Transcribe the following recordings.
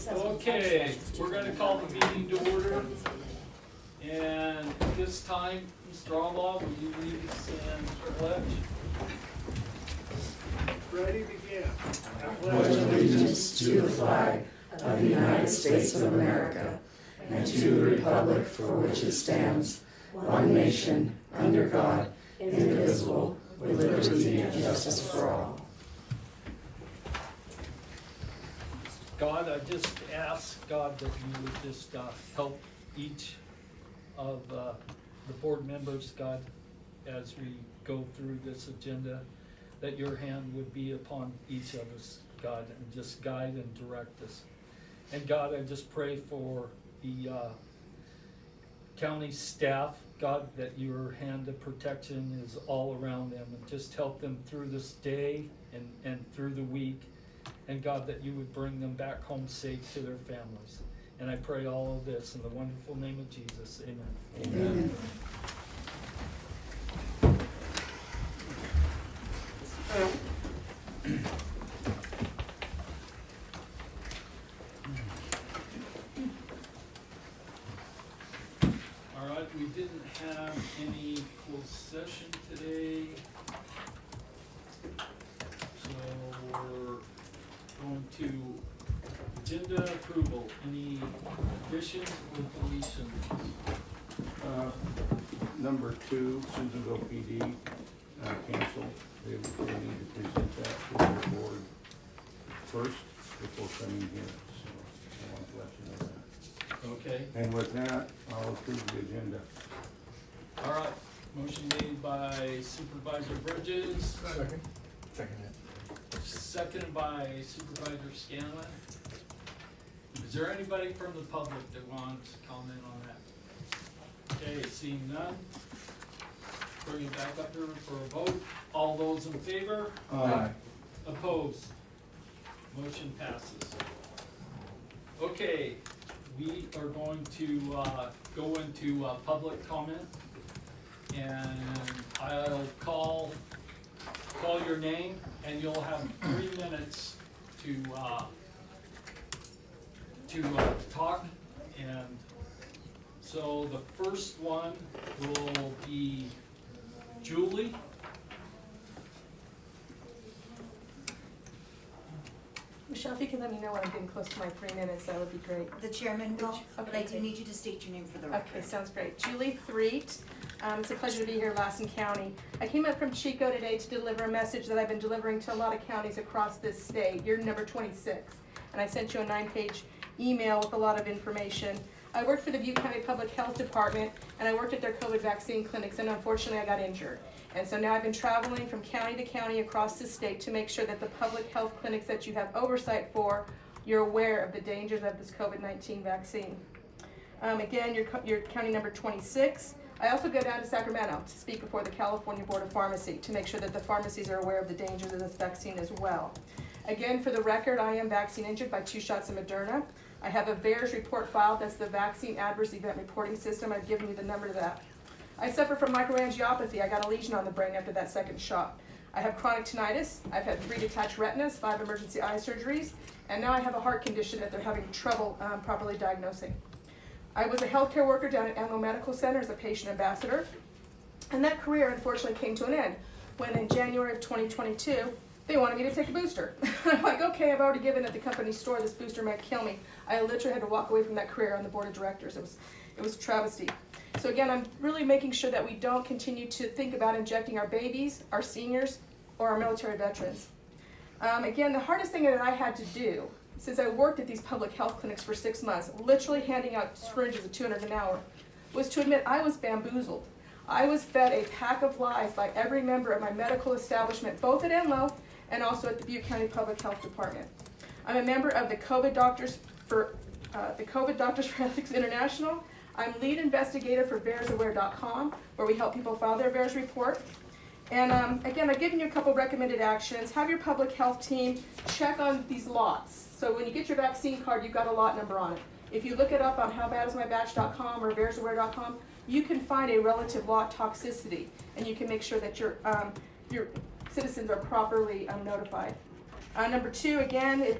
Okay, we're going to call the meeting to order. And at this time, Mr. Albaugh, will you lead us in pledge? Ready, begin. I pledge allegiance to the flag of the United States of America and to the republic for which it stands, one nation, under God, indivisible, with liberty and justice for all. God, I just ask, God, that you would just help each of the board members, God, as we go through this agenda, that your hand would be upon each of us, God, and just guide and direct us. And God, I just pray for the county staff, God, that your hand of protection is all around them, and just help them through this day and through the week. And God, that you would bring them back home safe to their families. And I pray all of this in the wonderful name of Jesus. Amen. Amen. All right, we didn't have any closed session today. So we're going to agenda approval. Any additions or deletions? Number 2, Susanville PD, canceled. They need to present that to the board first before coming here, so I want to let you know that. Okay, And with that, I'll approve the agenda. all right. Motion made by Supervisor Bridges, Second. seconded by Supervisor Scanlon. Is there anybody from the public that wants to comment on that? Okay, seeing none. Bring it back up here for a vote. All those in favor? Aye. Opposed? Motion passes. Okay, we are going to go into public comment. And I'll call your name, and you'll have 3 minutes to talk. And so the first one will be Julie. Michelle, if you could let me know when I'm getting close to my 3 minutes, that would be great. The chairman will, but I Okay. do need you to state your name for the record. Okay, sounds great. Julie Threet. It's a pleasure to be here in Lassen County. I came up from Chico today to deliver a message that I've been delivering to a lot of counties across this state. You're number 26, and I sent you a 9-page email with a lot of information. I worked for the Butte County Public Health Department, and I worked at their COVID vaccine clinics, and unfortunately I got injured. And so now I've been traveling from county to county across the state to make sure that the public health clinics that you have oversight for, you're aware of the dangers of this COVID-19 vaccine. Again, you're county number 26. I also go down to Sacramento to speak before the California Board of Pharmacy to make sure that the pharmacies are aware of the dangers of this vaccine as well. Again, for the record, I am vaccine injured by 2 shots of Moderna. I have a VAERS report filed. That's the Vaccine Adverse Event Reporting System. I've given you the number to that. I suffer from microangiopathy. I got a lesion on the brain after that 2nd shot. I have chronic tinnitus. I've had 3 detached retinas, 5 emergency eye surgeries, and now I have a heart condition that they're having trouble properly diagnosing. I was a healthcare worker down at Animal Medical Center as a patient ambassador, and that career unfortunately came to an end when in January of 2022, they wanted me to take a booster. I'm like, okay, I've already given at the company store, this booster might kill me. I literally had to walk away from that career on the board of directors. It was a travesty. So again, I'm really making sure that we don't continue to think about injecting our babies, our seniors, or our military veterans. Again, the hardest thing that I had to do, since I worked at these public health clinics for 6 months, literally handing out syringes at $200 an hour, was to admit I was bamboozled. I was fed a pack of lies by every member of my medical establishment, both at Enloe and also at the Butte County Public Health Department. I'm a member of the COVID Doctors for Ethics International. I'm lead investigator for VAERSAware.com, where we help people file their VAERS report. And again, I've given you a couple recommended actions. Have your public health team check on these lots. So when you get your vaccine card, you've got a lot number on it. If you look it up on howbadismybatch.com or VAERSAware.com, you can find a relative lot toxicity, and you can make sure that your citizens are properly notified. Number 2, again,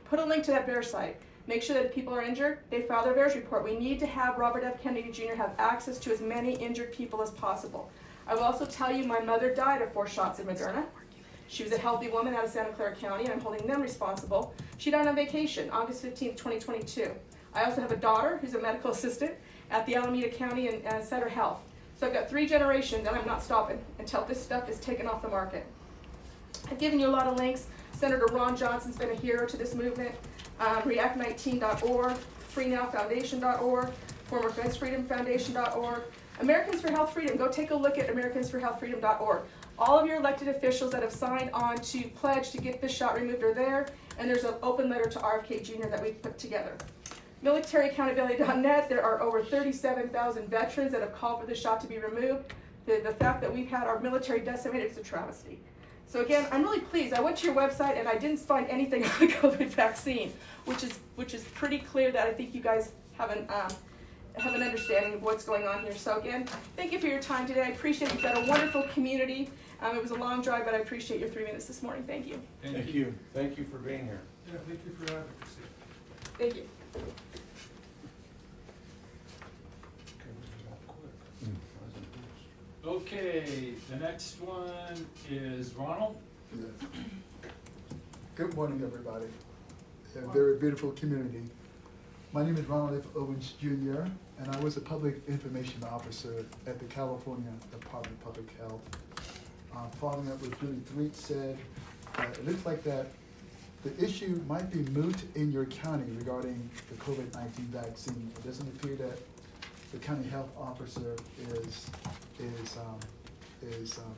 put a link to that VAERS site. Make sure that if people are injured, they file their VAERS report. We need to have Robert F. Kennedy Jr. have access to as many injured people as possible. I will also tell you my mother died of 4 shots in Moderna. She was a healthy woman out of Santa Clara County, and I'm holding them responsible. She died on vacation, August 15th, 2022. I also have a daughter who's a medical assistant at the Alameda County and Sutter Health. So I've got 3 generations, and I'm not stopping until this stuff is taken off the market. I've given you a lot of links. Senator Ron Johnson's been a hero to this movement. React19.org, FreeNowFoundation.org, former FreedomFoundation.org, Americans for Health Freedom. Go take a look at AmericansForHealthFreedom.org. All of your elected officials that have signed on to pledge to get this shot removed are there, and there's an open letter to RFK Jr. that we've put together. MilitaryAccountability.net, there are over 37,000 veterans that have called for this shot to be removed. The fact that we've had our military decimated is a travesty. So again, I'm really pleased. I went to your website and I didn't find anything on the COVID vaccine, which is pretty clear that I think you guys have an understanding of what's going on here. So again, thank you for your time today. I appreciate you've got a wonderful community. It was a long drive, but I appreciate your 3 minutes this morning. Thank you. Thank you. Thank you for being here. Yeah, thank you for your advocacy. Thank you. Okay, the next one is Ronald. Yes. Good morning, everybody. A very beautiful community. My name is Ronald F. Owens Jr., and I was a public information officer at the California Department of Public Health. Following up what Julie Threet said, it looks like that the issue might be moot in your county regarding the COVID-19 vaccine. It doesn't appear that the county health officer is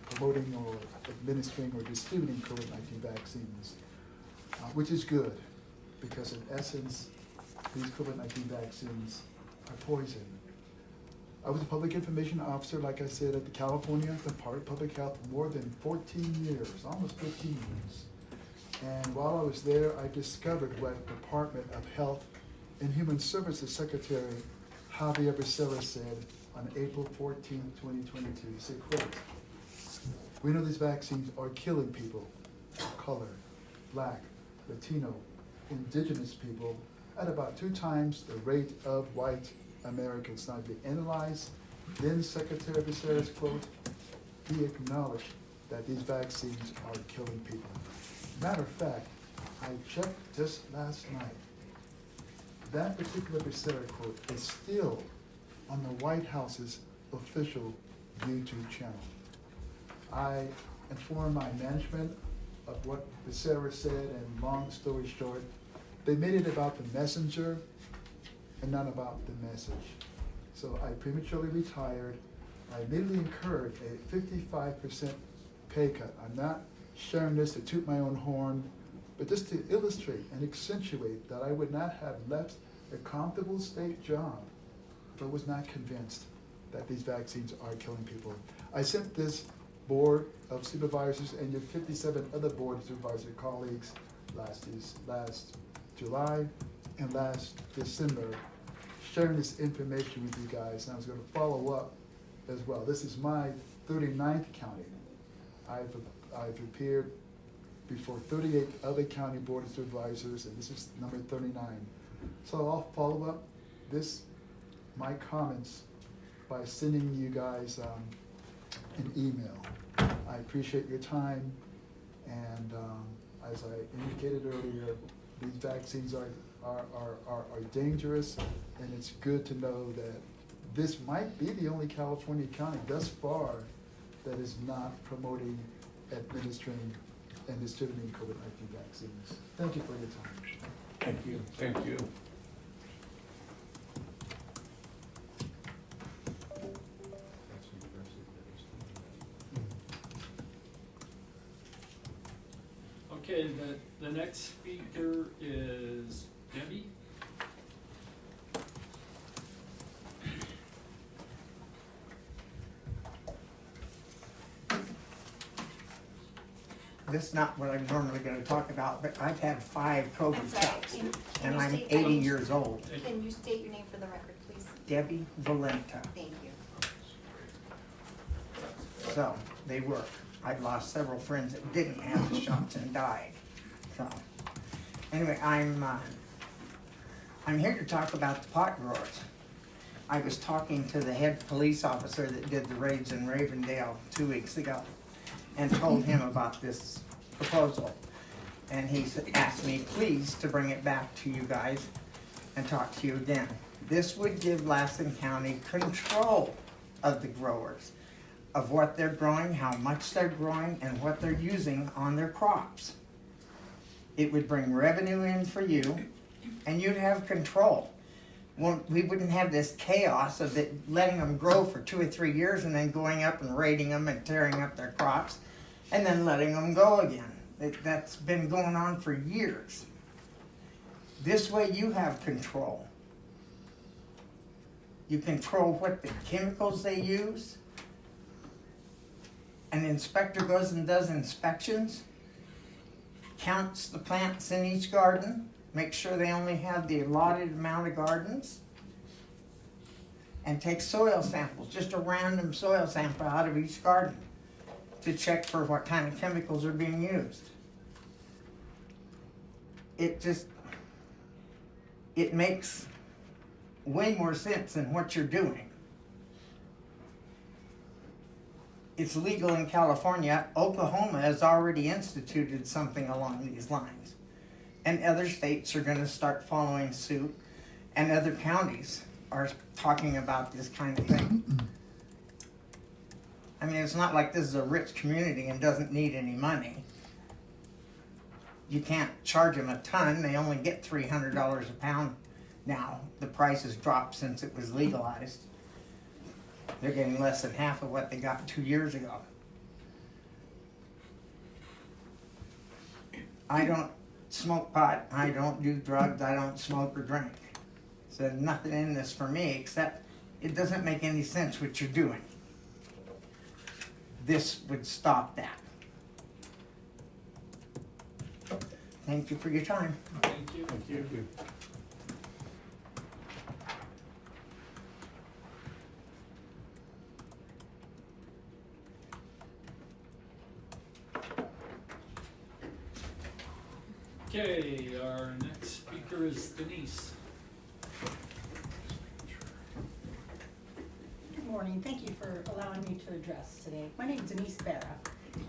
promoting or administering or distributing COVID-19 vaccines, which is good, because in essence, these COVID-19 vaccines are poison. I was a public information officer, like I said, at the California Department of Public Health for more than 14 years, almost 15 years. And while I was there, I discovered what Department of Health and Human Services Secretary Javier Becerra said on April 14, 2022. He said, quote, "We know these vaccines are killing people of color, Black, Latino, indigenous people at about 2 times the rate of white Americans." Now, if you analyze then Secretary Becerra's quote, he acknowledged that these vaccines are killing people. Matter of fact, I checked just last night. That particular Becerra quote is still on the White House's official YouTube channel. I informed my management of what Becerra said, and long story short, they made it about the messenger and not about the message. So I prematurely retired. I immediately incurred a 55% pay cut. I'm not sharing this to toot my own horn, but just to illustrate and accentuate that I would not have left a comfortable state job if I was not convinced that these vaccines are killing people. I sent this board of supervisors and your 57 other board of supervisor colleagues last July and last December, sharing this information with you guys, and I was going to follow up as well. This is my 39th county. I've appeared before 38 other county board of supervisors, and this is number 39. So I'll follow up my comments by sending you guys an email. I appreciate your time, and as I indicated earlier, these vaccines are dangerous, and it's good to know that this might be the only California county thus far that is not promoting, administering, and distributing COVID-19 vaccines. Thank you for your time. Thank you. Thank you. Okay, the next speaker is Debbie. This is not what I'm normally gonna talk about, but I've had 5 COVID I'm sorry, shots, can and you I'm state 80 your name? years old. Can you state your name for the record, please? Debbie Valenta. Thank you. So, they work. I've lost several friends that didn't have the shots and died. So, anyway, I'm here to talk about the pot growers. I was talking to the head police officer that did the raids in Ravendale 2 weeks ago and told him about this proposal. And he asked me, please, to bring it back to you guys and talk to you again. This would give Lassen County control of the growers, of what they're growing, how much they're growing, and what they're using on their crops. It would bring revenue in for you, and you'd have control. We wouldn't have this chaos of it letting them grow for 2 or 3 years and then going up and raiding them and tearing up their crops and then letting them go again. That's been going on for years. This way you have control. You control what the chemicals they use. An inspector goes and does inspections, counts the plants in each garden, make sure they only have the allotted amount of gardens, and take soil samples, just a random soil sample out of each garden to check for what kind of chemicals are being used. It makes way more sense than what you're doing. It's legal in California. Oklahoma has already instituted something along these lines. And other states are going to start following suit, and other counties are talking about this kind of thing. I mean, it's not like this is a rich community and doesn't need any money. You can't charge them a ton. They only get $300 a pound now. The price has dropped since it was legalized. They're getting less than half of what they got 2 years ago. I don't smoke pot, I don't do drugs, I don't smoke or drink. So nothing in this for me except it doesn't make any sense what you're doing. This would stop that. Thank you for your time. Thank you. Thank you. Okay, our next speaker is Denise. Good morning. Thank you for allowing me to address today. My name is Denise Barra,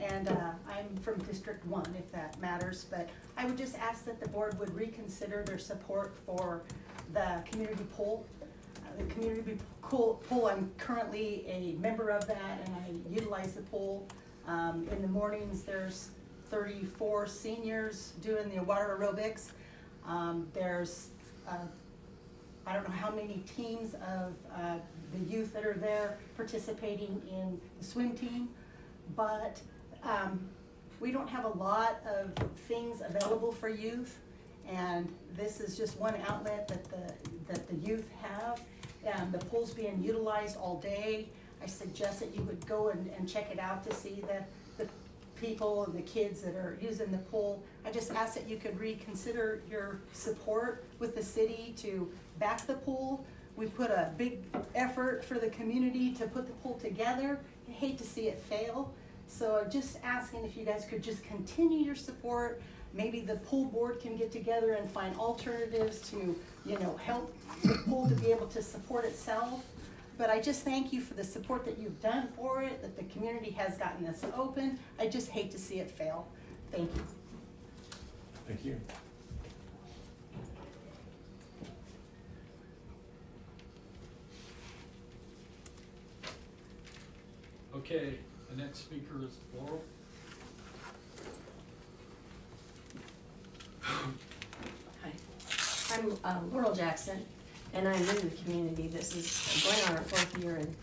and I'm from District 1, if that matters. But I would just ask that the board would reconsider their support for the community pool. The community pool, I'm currently a member of that, and I utilize the pool. In the mornings, there's 34 seniors doing the water aerobics. There's I don't know how many teams of the youth that are there participating in the swim team, but we don't have a lot of things available for youth, and this is just one outlet that the youth have. The pool's being utilized all day. I suggest that you would go and check it out to see the people and the kids that are using the pool. I just ask that you could reconsider your support with the city to back the pool. We put a big effort for the community to put the pool together. I hate to see it fail. So just asking if you guys could just continue your support. Maybe the pool board can get together and find alternatives to, help the pool to be able to support itself. But I just thank you for the support that you've done for it, that the community has gotten this open. I just hate to see it fail. Thank you. Thank you. Okay, the next speaker is Laurel. Hi, I'm Laurel Jackson, and I'm new to the community. This is going on our 4th year in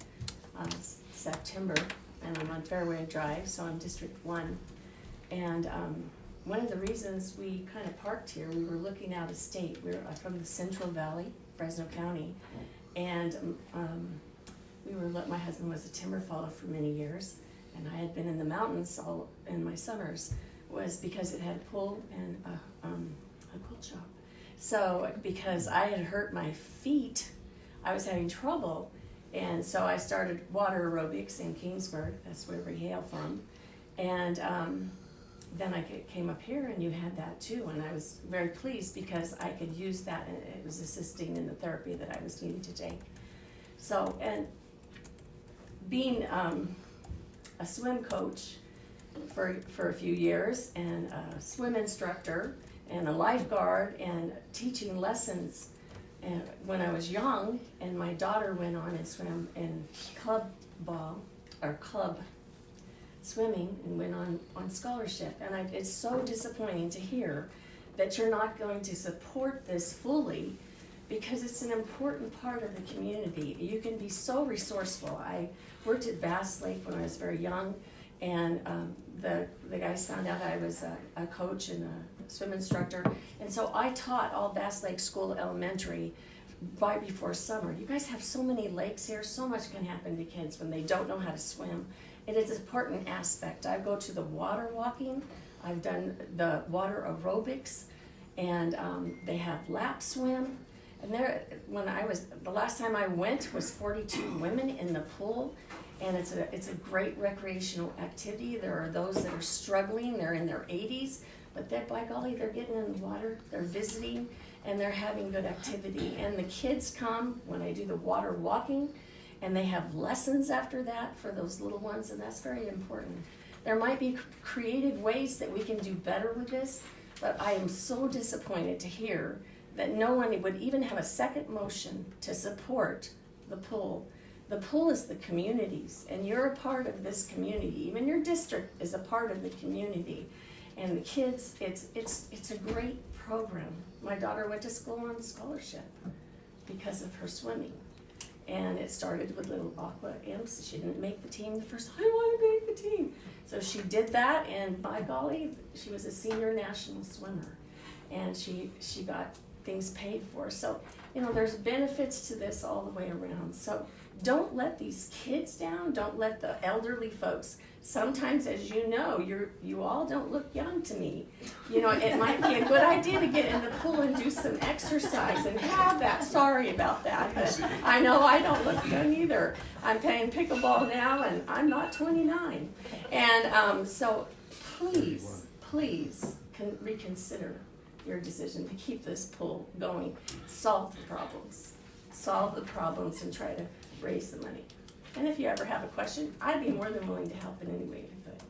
September, and I'm on Fairway Drive, so I'm District 1. And one of the reasons we kind of parked here, we were looking out of state. We're from the Central Valley, Fresno County, and my husband was a timber faller for many years, and I had been in the mountains all in my summers, was because it had a pool and a quilt shop. So because I had hurt my feet, I was having trouble, and so I started water aerobics in Kingsburg. That's where we hail from, and then came up here and you had that too, and I was very pleased because I could use that and it was assisting in the therapy that I was needing to take. So, and being a swim coach for a few years and a swim instructor and a lifeguard and teaching lessons, and when I was young, and my daughter went on and swam in club swimming and went on scholarship. And it's so disappointing to hear that you're not going to support this fully because it's an important part of the community. You can be so resourceful. I worked at Bass Lake when I was very young, and the guys found out I was a coach and a swim instructor, and so I taught all Bass Lake School Elementary right before summer. You guys have so many lakes here, so much can happen to kids when they don't know how to swim. It is an important aspect. I go to the water walking, I've done the water aerobics, and they have lap swim. And the last time I went was 42 women in the pool, and it's a great recreational activity. There are those that are struggling, they're in their 80s, but by golly, they're getting in the water, they're visiting, and they're having good activity. And the kids come when I do the water walking, and they have lessons after that for those little ones, and that's very important. There might be creative ways that we can do better with this, but I am so disappointed to hear that no one would even have a second motion to support the pool. The pool is the community's, and you're a part of this community. Even your district is a part of the community. And the kids, it's a great program. My daughter went to school on scholarship because of her swimming. And it started with little aqua imps. She didn't make the team the first, I want to make the team. So she did that, and by golly, she was a senior national swimmer. And she got things paid for. So, there's benefits to this all the way around. So don't let these kids down. Don't let the elderly folks. Sometimes, as you know, you all don't look young to me. It might be a good idea to get in the pool and do some exercise and have that. Sorry about that, but I know I don't look young either. I'm playing pickleball now, and I'm not 29. And so please reconsider your decision to keep this pool going. Solve the problems and try to raise the money. And if you ever have a question, I'd be more than willing to help in any way I could.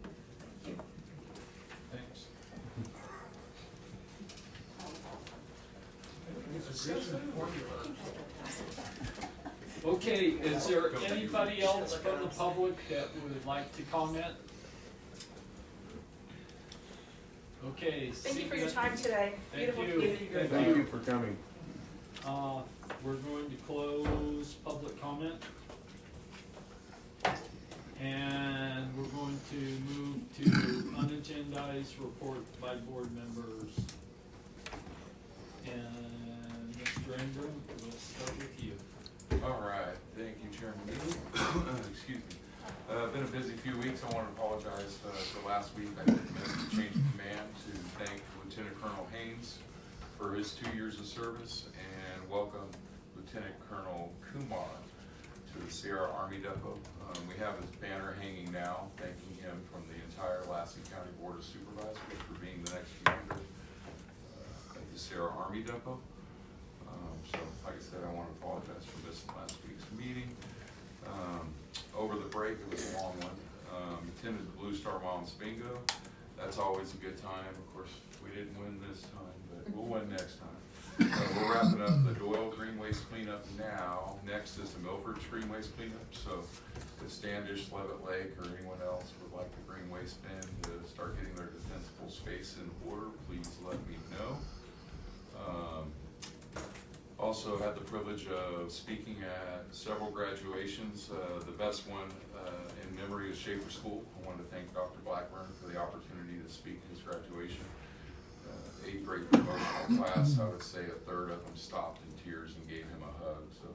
Thank you. Thanks. Okay, is there anybody else from the public that would like to comment? Okay. Thank you for your time today. Thank Beautiful you. community. Thank you for coming. We're going to close public comment. And we're going to move to unagendized report by board members. And Mr. Ingram, we'll start with you. All right, thank you, Chairman. Excuse me. Been a busy few weeks. I want to apologize for last week. I did miss the change of command to thank Lieutenant Colonel Haynes for his 2 years of service and welcome Lieutenant Colonel Kumar to the Sierra Army Depot. We have his banner hanging now, thanking him from the entire Lassen County Board of Supervisors for being the next commander at the Sierra Army Depot. So, like I said, I want to apologize for missing last week's meeting. Over the break, it was a long one. Attended the Blue Star Moms Bingo. That's always a good time. Of course, we didn't win this time, but we'll win next time. We're wrapping up the Doyle Green Waste Cleanup now. Next is the Milford's Green Waste Cleanup. So if Standish, Levitt Lake, or anyone else would like the green waste bin to start getting their defensible space in order, please let me know. Also had the privilege of speaking at several graduations. The best one in memory is Schaefer School. I wanted to thank Dr. Blackburn for the opportunity to speak at his graduation. 8th grade promotional class, I would say a third of them stopped in tears and gave him a hug. So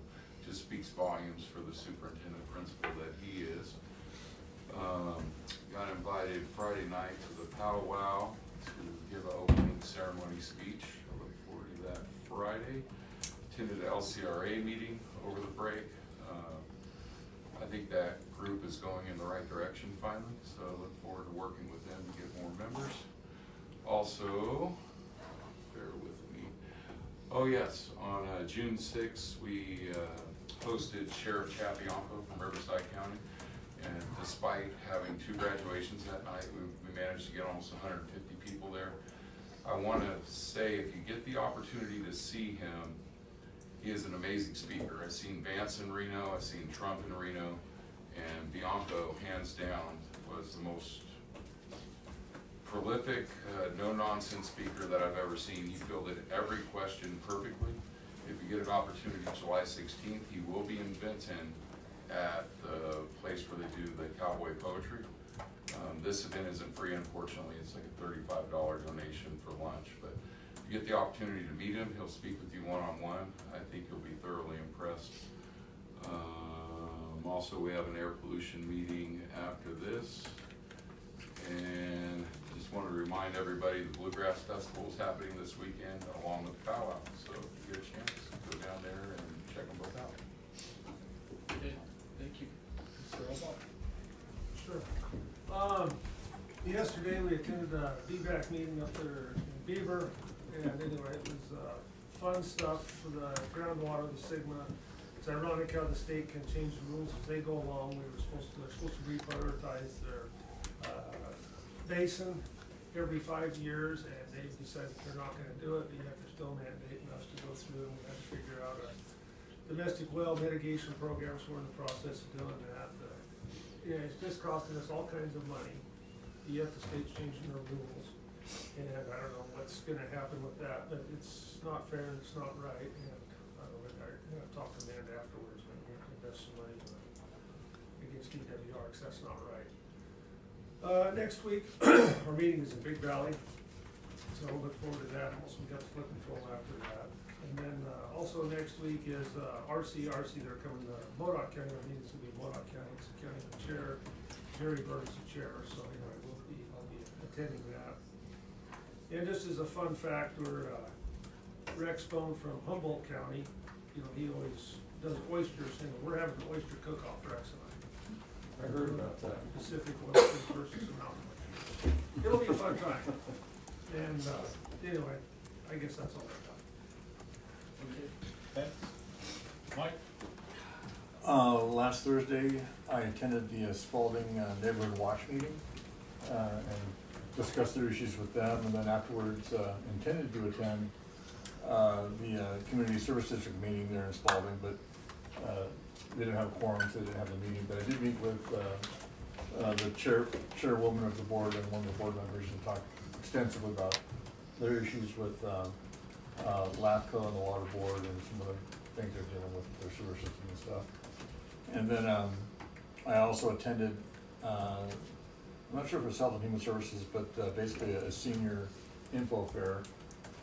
just speaks volumes for the superintendent principal that he is. Got invited Friday night to the powwow to give an opening ceremony speech. I look forward to that Friday. Attended the LCRA meeting over the break. I think that group is going in the right direction finally, so I look forward to working with them to get more members. Also, bear with me. Oh yes, on June 6th, we hosted Sheriff Chad Bianco from Riverside County. And despite having 2 graduations that night, we managed to get almost 150 people there. I want to say, if you get the opportunity to see him, he is an amazing speaker. I've seen Vance in Reno, I've seen Trump in Reno, and Bianco, hands down, was the most prolific, no-nonsense speaker that I've ever seen. He fielded every question perfectly. If you get an opportunity, July 16th, he will be in Benton at the place where they do the cowboy poetry. This event isn't free, unfortunately. It's like a $35 donation for lunch, but if you get the opportunity to meet him, he'll speak with you one-on-one. I think you'll be thoroughly impressed. Also, we have an air pollution meeting after this. And just want to remind everybody the Bluegrass Festival is happening this weekend along with the powwow. So if you get a chance, go down there and check them both out. Okay, thank you. Mr. Elbach? Sure. Yesterday we attended a feedback meeting up there in Beaver, and anyway, it was fun stuff for the groundwater, the Sigma. It's ironic how the state can change the rules as they go along. They're supposed to reprioritize their basin every 5 years, and they've decided they're not gonna do it, but yet they're still mandating us to go through, and we have to figure out a domestic well mitigation program, so we're in the process of doing that. Yeah, it's just costing us all kinds of money, yet the state's changing their rules, and I don't know what's gonna happen with that, but it's not fair and it's not right, and I don't know, I'm gonna talk to Amanda afterwards, but we have to invest some money against DWR, because that's not right. Next week, our meeting is in Big Valley, so we'll look forward to that. Also, we got the flood control after that. And then, also next week is, RC, they're coming to Modoc County. Our meeting's gonna be Modoc County, it's the county chair, Jerry Bird's the chair, so anyway, I'll be attending that. And just as a fun fact, Rex Bone from Humboldt County, you know, he always does oysters, and we're having an oyster cook-off, Rex and I. I heard about that. Pacific oysters versus the mountain oysters. It'll be a fun time. And, anyway, I guess that's all I got. Okay, thanks. Mike? Last Thursday, I attended the Spalding Neighborhood Watch meeting, and discussed their issues with them, and then afterwards, intended to attend, the Community Service District meeting there in Spalding, but, they didn't have a quorum, so they didn't have the meeting, but I did meet with, the chairwoman of the board and one of the board members and talked extensively about their issues with, LAFCO and the water board and some of the things they're dealing with their sewer system and stuff. And then, I also attended, I'm not sure if it's Health and Human Services, but, basically a senior info fair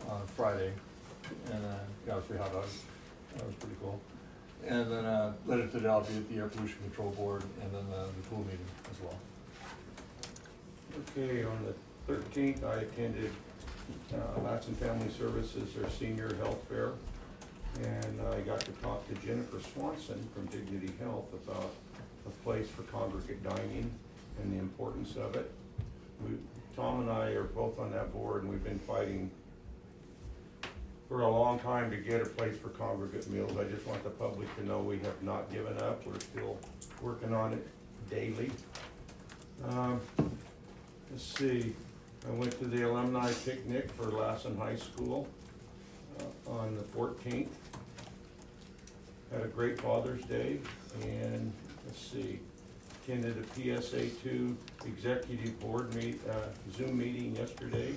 on Friday, and, got a free hot dog. That was pretty cool. And then, later today I'll be at the Air Pollution Control Board and then, the pool meeting as well. Okay, on the 13th, I attended Lassen Family Services, their senior health fair. And I got to talk to Jennifer Swanson from Dignity Health about a place for congregate dining and the importance of it. Tom and I are both on that board, and we've been fighting for a long time to get a place for congregate meals. I just want the public to know we have not given up. We're still working on it daily. Let's see, I went to the alumni picnic for Lassen High School on the 14th. Had a great Father's Day, and let's see, attended a PSA2 executive board Zoom meeting yesterday.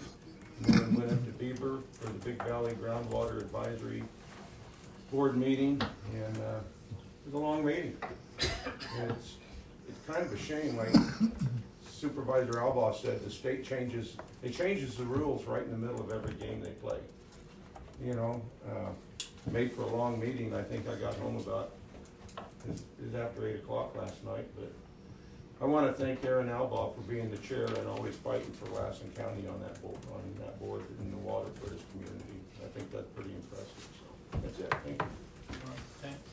And then went up to Beaver for the Big Valley Groundwater Advisory Board meeting, and it was a long meeting. And it's kind of a shame, like Supervisor Albaugh said, the state changes the rules right in the middle of every game they play. You know, made for a long meeting. I think I got home about, it was after 8 o'clock last night, but I want to thank Aaron Albaugh for being the chair and always fighting for Lassen County on that board in the water for his community. I think that's pretty impressive. So that's it. Thank you. Thanks.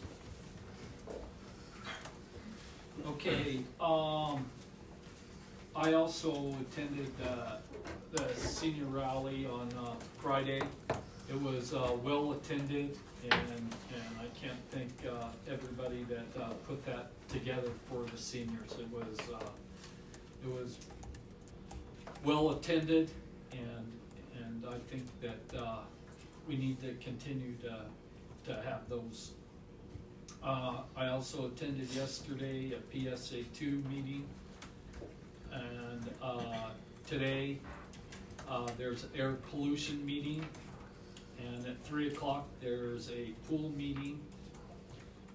Okay, I also attended the senior rally on Friday. It was well attended, and I can't thank everybody that put that together for the seniors. It was well attended, and I think that we need to continue to have those. I also attended yesterday a PSA2 meeting, and today there's air pollution meeting, and at 3 o'clock there's a pool meeting,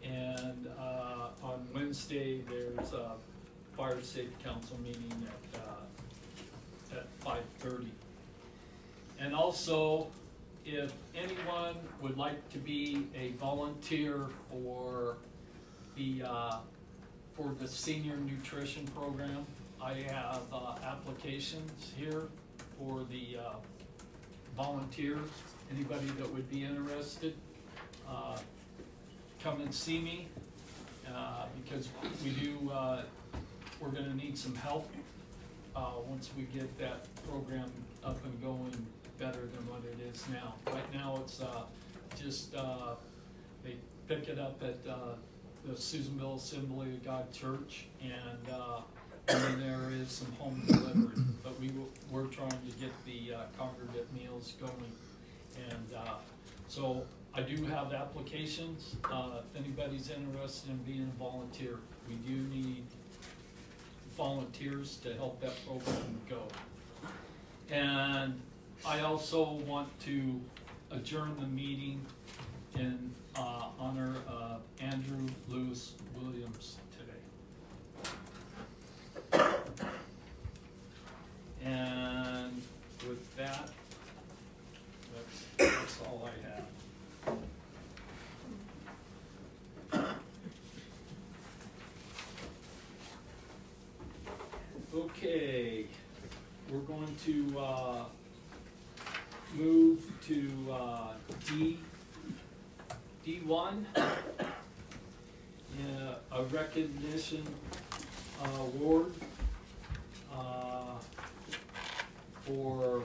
and on Wednesday there's a fire safety council meeting at 5:30. And also, if anyone would like to be a volunteer for the senior nutrition program, I have applications here for the volunteers. Anybody that would be interested, come and see me, because we're gonna need some help once we get that program up and going better than what it is now. Right now, it's just they pick it up at the Susanville Assembly of God Church, and then there is some home delivery. But we're trying to get the congregate meals going, and so I do have applications. If anybody's interested in being a volunteer, we do need volunteers to help that program go. And I also want to adjourn the meeting in honor of Andrew Lewis Williams today. And with that, that's all I have. Okay, we're going to move to D1, a recognition award for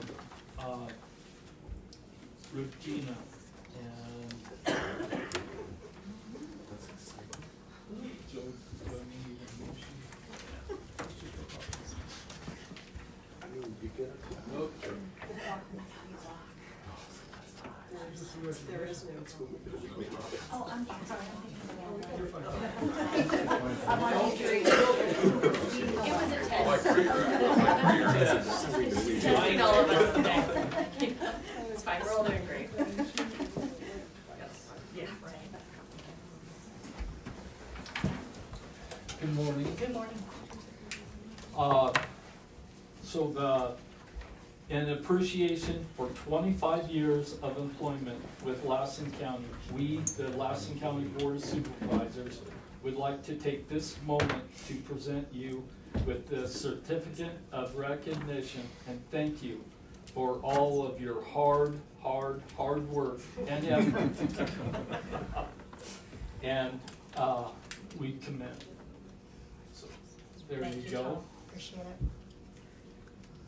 Regina. And so, do I need a motion? Okay. There is no. Oh, I'm sorry. You're fine. I want to agree. It was a test. Testing all of us today. It's fine, we're all doing great. Yeah, right. Good morning. Good morning. So in appreciation for 25 years of employment with Lassen County, we, the Lassen County Board of Supervisors, would like to take this moment to present you with the certificate of recognition and thank you for all of your hard work and effort. And we commend. So there Thank you you, go. Tom. Appreciate it.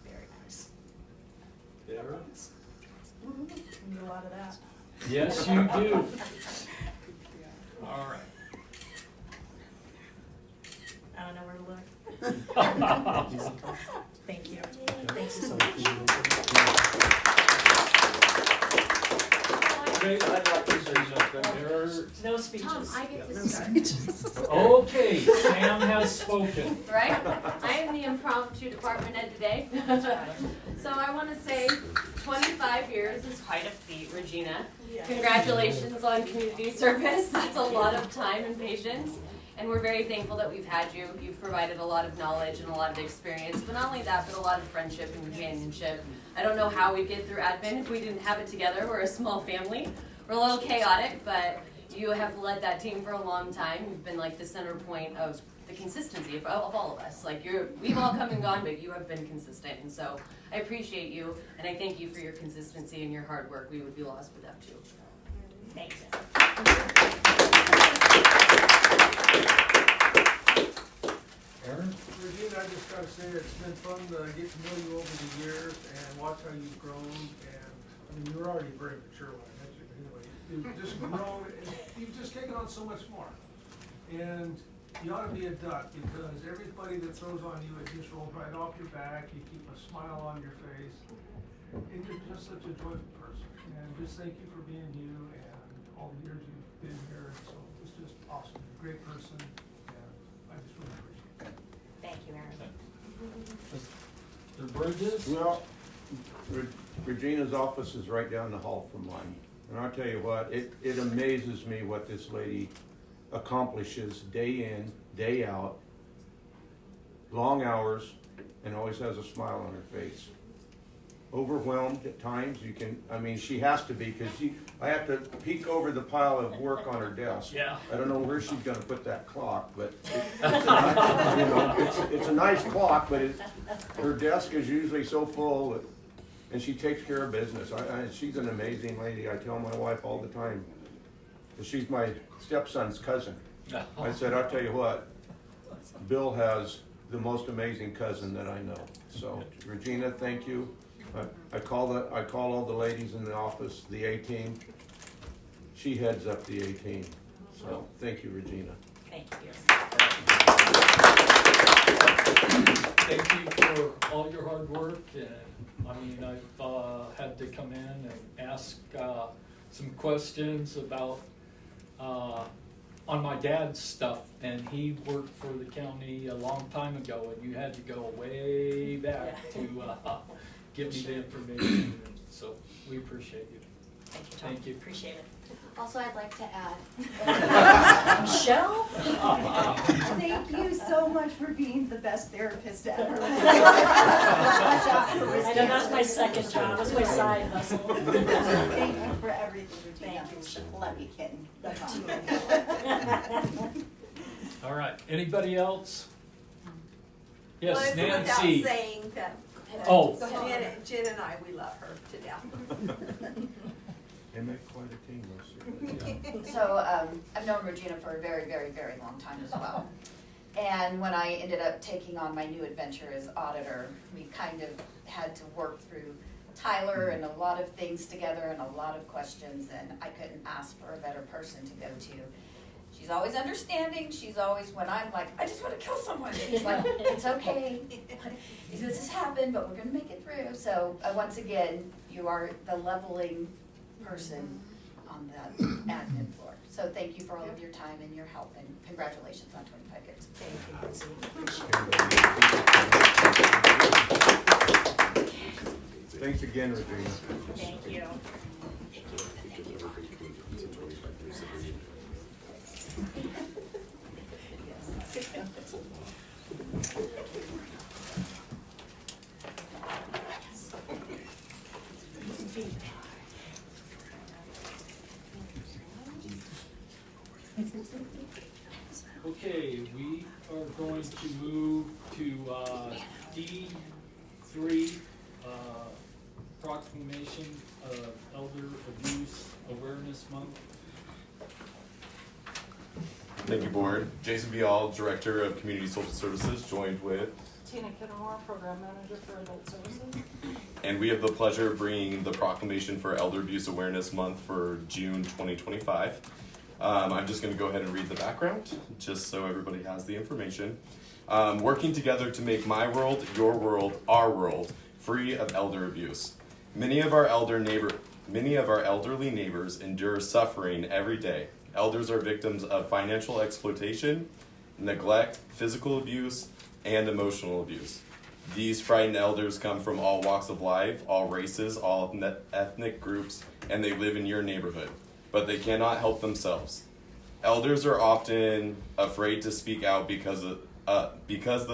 Very nice. There. You need a lot of that. Yes, you do. All right. I don't know where to look. Thank you. Thank you so much. Great, I'd like to say something. No speeches. Tom, I get No to start. Okay, Sam has spoken. Right? I am the impromptu department head today. So I want to say 25 years is quite a feat, Regina. Congratulations on community service. That's a lot of time and patience. And we're very thankful that we've had you. You've provided a lot of knowledge and a lot of experience, but not only that, but a lot of friendship and companionship. I don't know how we'd get through admin if we didn't have it together. We're a small family. We're a little chaotic, but you have led that team for a long time. You've been like the center point of the consistency of all of us. Like we've all come and gone, but you have been consistent. And so I appreciate you, and I thank you for your consistency and your hard work. We would be lost without you. Thanks. Aaron? Regina, I just gotta say, it's been been fun to get to know you over the years and watch how you've grown. And I mean, you were already very mature when I met you, but anyway, you've just grown and you've just taken on so much more. And you ought to be a duck because everybody that throws on you, it just rolls right off your back. You keep a smile on your face. And you're just such a joyful person. And just thank you for being you and all the years you've been here. So it's just awesome. You're a great person. And I just really appreciate it. Thank you, Aaron. The Bridges? Well, Regina's office is right down the hall from mine. And I'll tell you what, it amazes me what this lady accomplishes day in, day out, long hours, and always has a smile on her face. Overwhelmed at times, she has to be, because I have to peek over the pile of work on her desk. Yeah. I don't know where she's gonna put that clock, but it's a nice clock, but her desk is usually so full, and she takes care of business. She's an amazing lady. I tell my wife all the time, she's my stepson's cousin. I said, I'll tell you what, Bill has the most amazing cousin that I know. So, Regina, thank you. I call all the ladies in the office the A-team. She heads up the A-team. So, thank you, Regina. Thank you. Thank you for all your hard work. And I've had to come in and ask some questions about on my dad's stuff, and he worked for the county a long time ago, and you had to go way back to give me the information. So we appreciate you. Thank you, Tom. Thank you. Appreciate it. Also, I'd like to add. Michelle? Thank you so much for being the best therapist ever. I know that's my second job, that's my side hustle. Thank you for everything, Regina. Thank you. Love you, kitten. All right. Anybody else? Yes, Well, it's Nancy. without saying that. Oh. Jen and I, we love her to death. They make quite a team, those two. So I've known Regina for a very, very, very long time as well. And when I ended up taking on my new adventure as auditor, we kind of had to work through Tyler and a lot of things together and a lot of questions, and I couldn't ask for a better person to go to. She's always understanding. She's always, when I'm like, I just want to kill someone, she's like, it's okay. This has happened, but we're going to make it through. So once again, you are the leveling person on that admin floor. So thank you for all of your time and your help, and congratulations on 25 years. Thank you. Thanks again, Regina. Thank you. Okay, we are going to move to D3, proclamation of Elder Abuse Awareness Month. Thank you, Board. Jason Vial, Director of Community Social Services, joined with Tina Kittemore, Program Manager for Adult Services. and we have the pleasure of bringing the proclamation for Elder Abuse Awareness Month for June 2025. I'm just going to go ahead and read the background, just so everybody has the information. Working together to make my world, your world, our world, free of elder abuse. Many of our elderly neighbors endure suffering every day. Elders are victims of financial exploitation, neglect, physical abuse, and emotional abuse. These frightened elders come from all walks of life, all races, all ethnic groups, and they live in your neighborhood, but they cannot help themselves. Elders are often afraid to speak out because the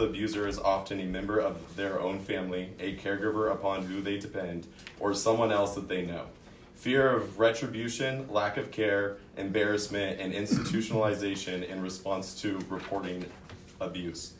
abuser is often a member of their own family, a caregiver upon who they depend, or someone else that they know. Fear of retribution, lack of care, embarrassment, and institutionalization in response to reporting abuse.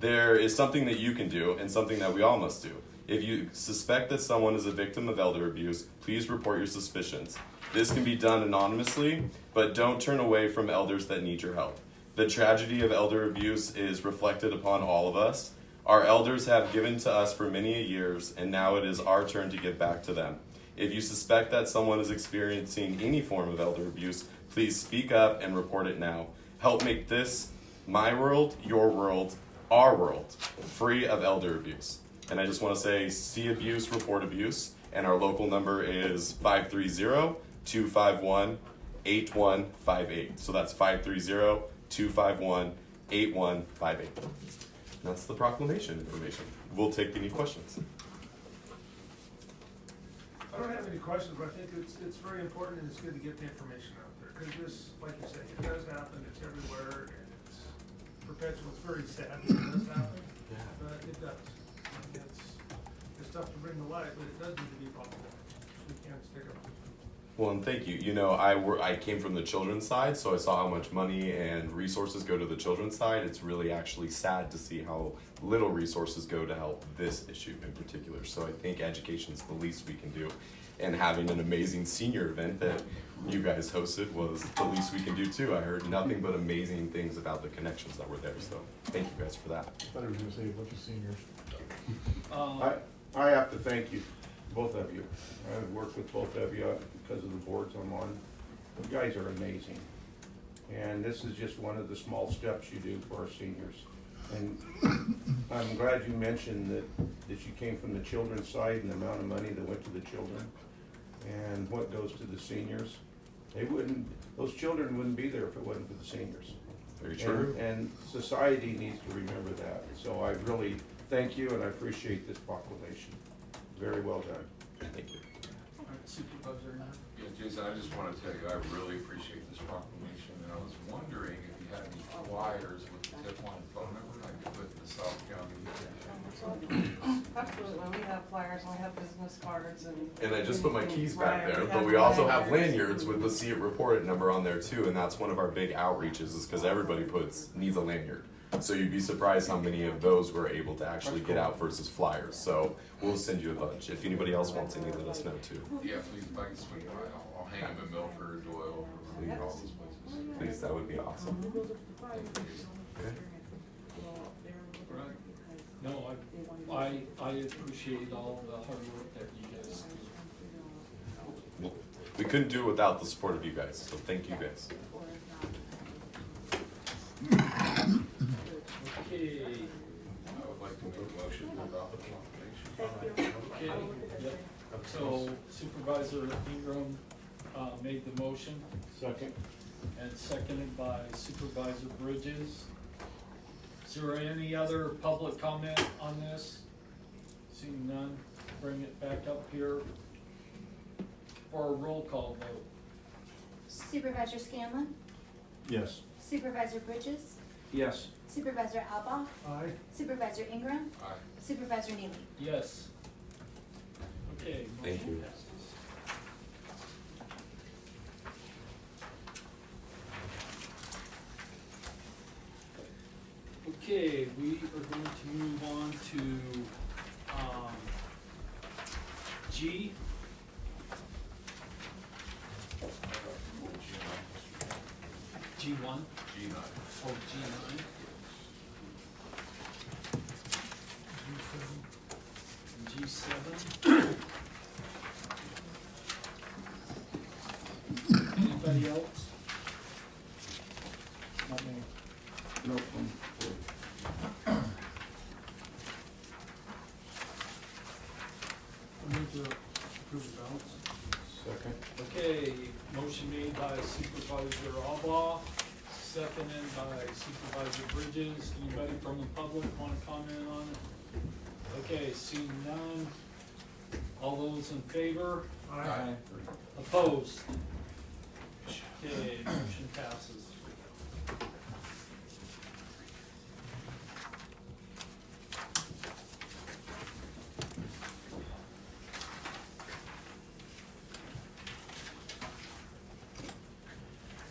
There is something that you can do, and something that we all must do. If you suspect that someone is a victim of elder abuse, please report your suspicions. This can be done anonymously, but don't turn away from elders that need your help. The tragedy of elder abuse is reflected upon all of us. Our elders have given to us for many years, and now it is our turn to give back to them. If you suspect that someone is experiencing any form of elder abuse, please speak up and report it now. Help make this, my world, your world, our world, free of elder abuse. And I just want to say, see abuse, report abuse, and our local number is 530-251-8158. So that's 530-251-8158. That's the proclamation information. We'll take any questions. I don't have any questions, but I think it's very important and it's good to get the information out there. Because this, like you say, it does happen, it's everywhere, and it's perpetual. It's very sad that it does happen, but it does. And it's tough to bring to light, but it does need to be brought to light. We can't stick around. Well, and thank you. You know, I came from the children's side, so I saw how much money and resources go to the children's side. It's really actually sad to see how little resources go to help this issue in particular. So I think education is the least we can do. And having an amazing senior event that you guys hosted was the least we can do too. I heard nothing but amazing things about the connections that were there. So thank you guys for that. I thought I was gonna say a bunch of seniors. I have to thank you, both of you. I've worked with both of you because of the boards I'm on. You guys are amazing. And this is just one of the small steps you do for our seniors. And I'm glad you mentioned that you came from the children's side and the amount of money that went to the children and what goes to the seniors. Those children wouldn't be there if it wasn't for the seniors. Very true. And society needs to remember that. So I really thank you and I appreciate this proclamation. Very well done. Thank you. Supervisor. Yeah, Jason, I just want to tell you, I really appreciate this proclamation, and I was wondering if you had any flyers with the tip line phone number I could put in the South County. Absolutely, we have flyers and we have business cards And I just put my keys back Right, there, we but have we also have lanyards. lanyards with the see it reported number on there too, and that's one of our big outreaches is because everybody needs a lanyard. So you'd be surprised how many of those we're able to actually get out versus flyers. So we'll send you a bunch. If anybody else wants any, let us know too. Yeah, please, if I can swing by, I'll hang them in Milford, Doyle, or all those places. Please, that would be awesome. Thank you. Okay. No, I appreciate all the hard work that you guys do. Well, we couldn't do it without the support of you guys, so thank you guys. Okay, I would like to make a motion to adopt the proclamation. okay, yep. So Supervisor Ingram, made the motion Second. and seconded by Supervisor Bridges. Is there any other public comment on this? Seeing none, bring it back up here for a roll call vote. Supervisor Scanlon, Yes. Supervisor Bridges, Yes. Supervisor Alba, Aye. Supervisor Ingram, Aye. Supervisor Neely. Yes. Okay. Thank motion you. passes. Okay, we are going to move on to, G. G1, G9. oh, G9. G7. Anybody else? Not me. Nope. I move to approve the balance. Second. Okay, motion made by Supervisor Alba, seconded by Supervisor Bridges. Anybody from the public want to comment on it? Okay, seeing none. All those in favor? Aye. Opposed? Okay, motion passes.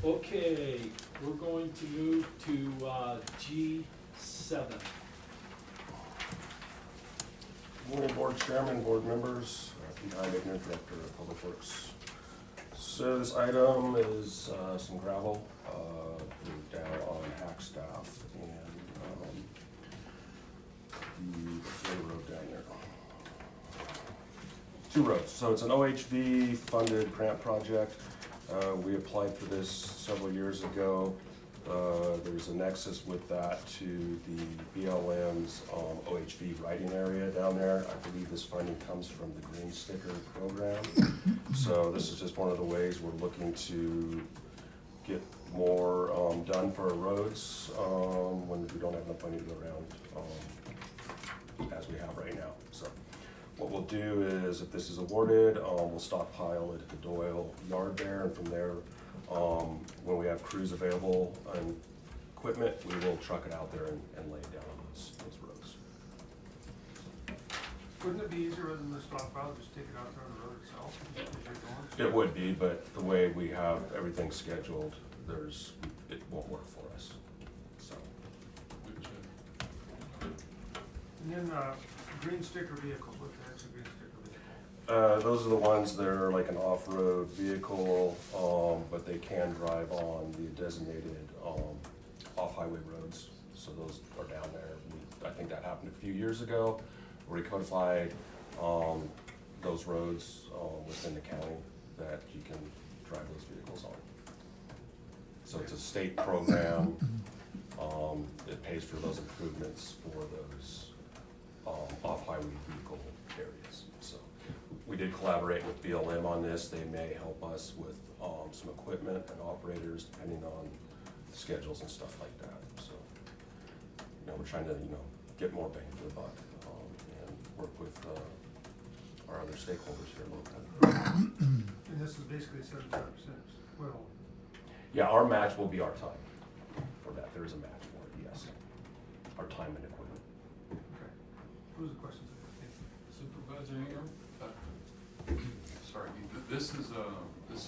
Okay, we're going to move to G7. Morning, Board Chairman, Board members, Pete Heidegger, Director of Public Works. So this item is some gravel down on Hackstaff, and 2 roads. So it's an OHV funded grant project. We applied for this several years ago. There's a nexus with that to the BLM's OHV riding area down there. I believe this funding comes from the Green Sticker program. So this is just one of the ways we're looking to get more done for our roads when we don't have enough money to go around as we have right now. So what we'll do is, if this is awarded, we'll stockpile it at the Doyle yard there, and from there, when we have crews available and equipment, we will truck it out there and lay it down on those roads. Wouldn't it be easier rather than the stockpile, just take it out there on the road itself as you're going? It would be, but the way we have everything scheduled, it won't work for us, so. And then, green sticker vehicles, what the heck's a green sticker vehicle? Those are the ones that are like an off-road vehicle, but they can drive on the designated off-highway roads. So those are down there. I think that happened a few years ago. We recodified those roads within the county that you can drive those vehicles on. So it's a state program. It pays for those improvements for those off-highway vehicle areas. So we did collaborate with BLM on this. They may help us with some equipment and operators depending on schedules and stuff like that. So, we're trying to, get more bang for the buck and work with our other stakeholders here locally. And this is basically 75%, well. Yeah, our match will be our time for that. There is a match for it, yes. Our time and equipment. Okay. Those are the questions. Supervisor Ingram? Sorry, this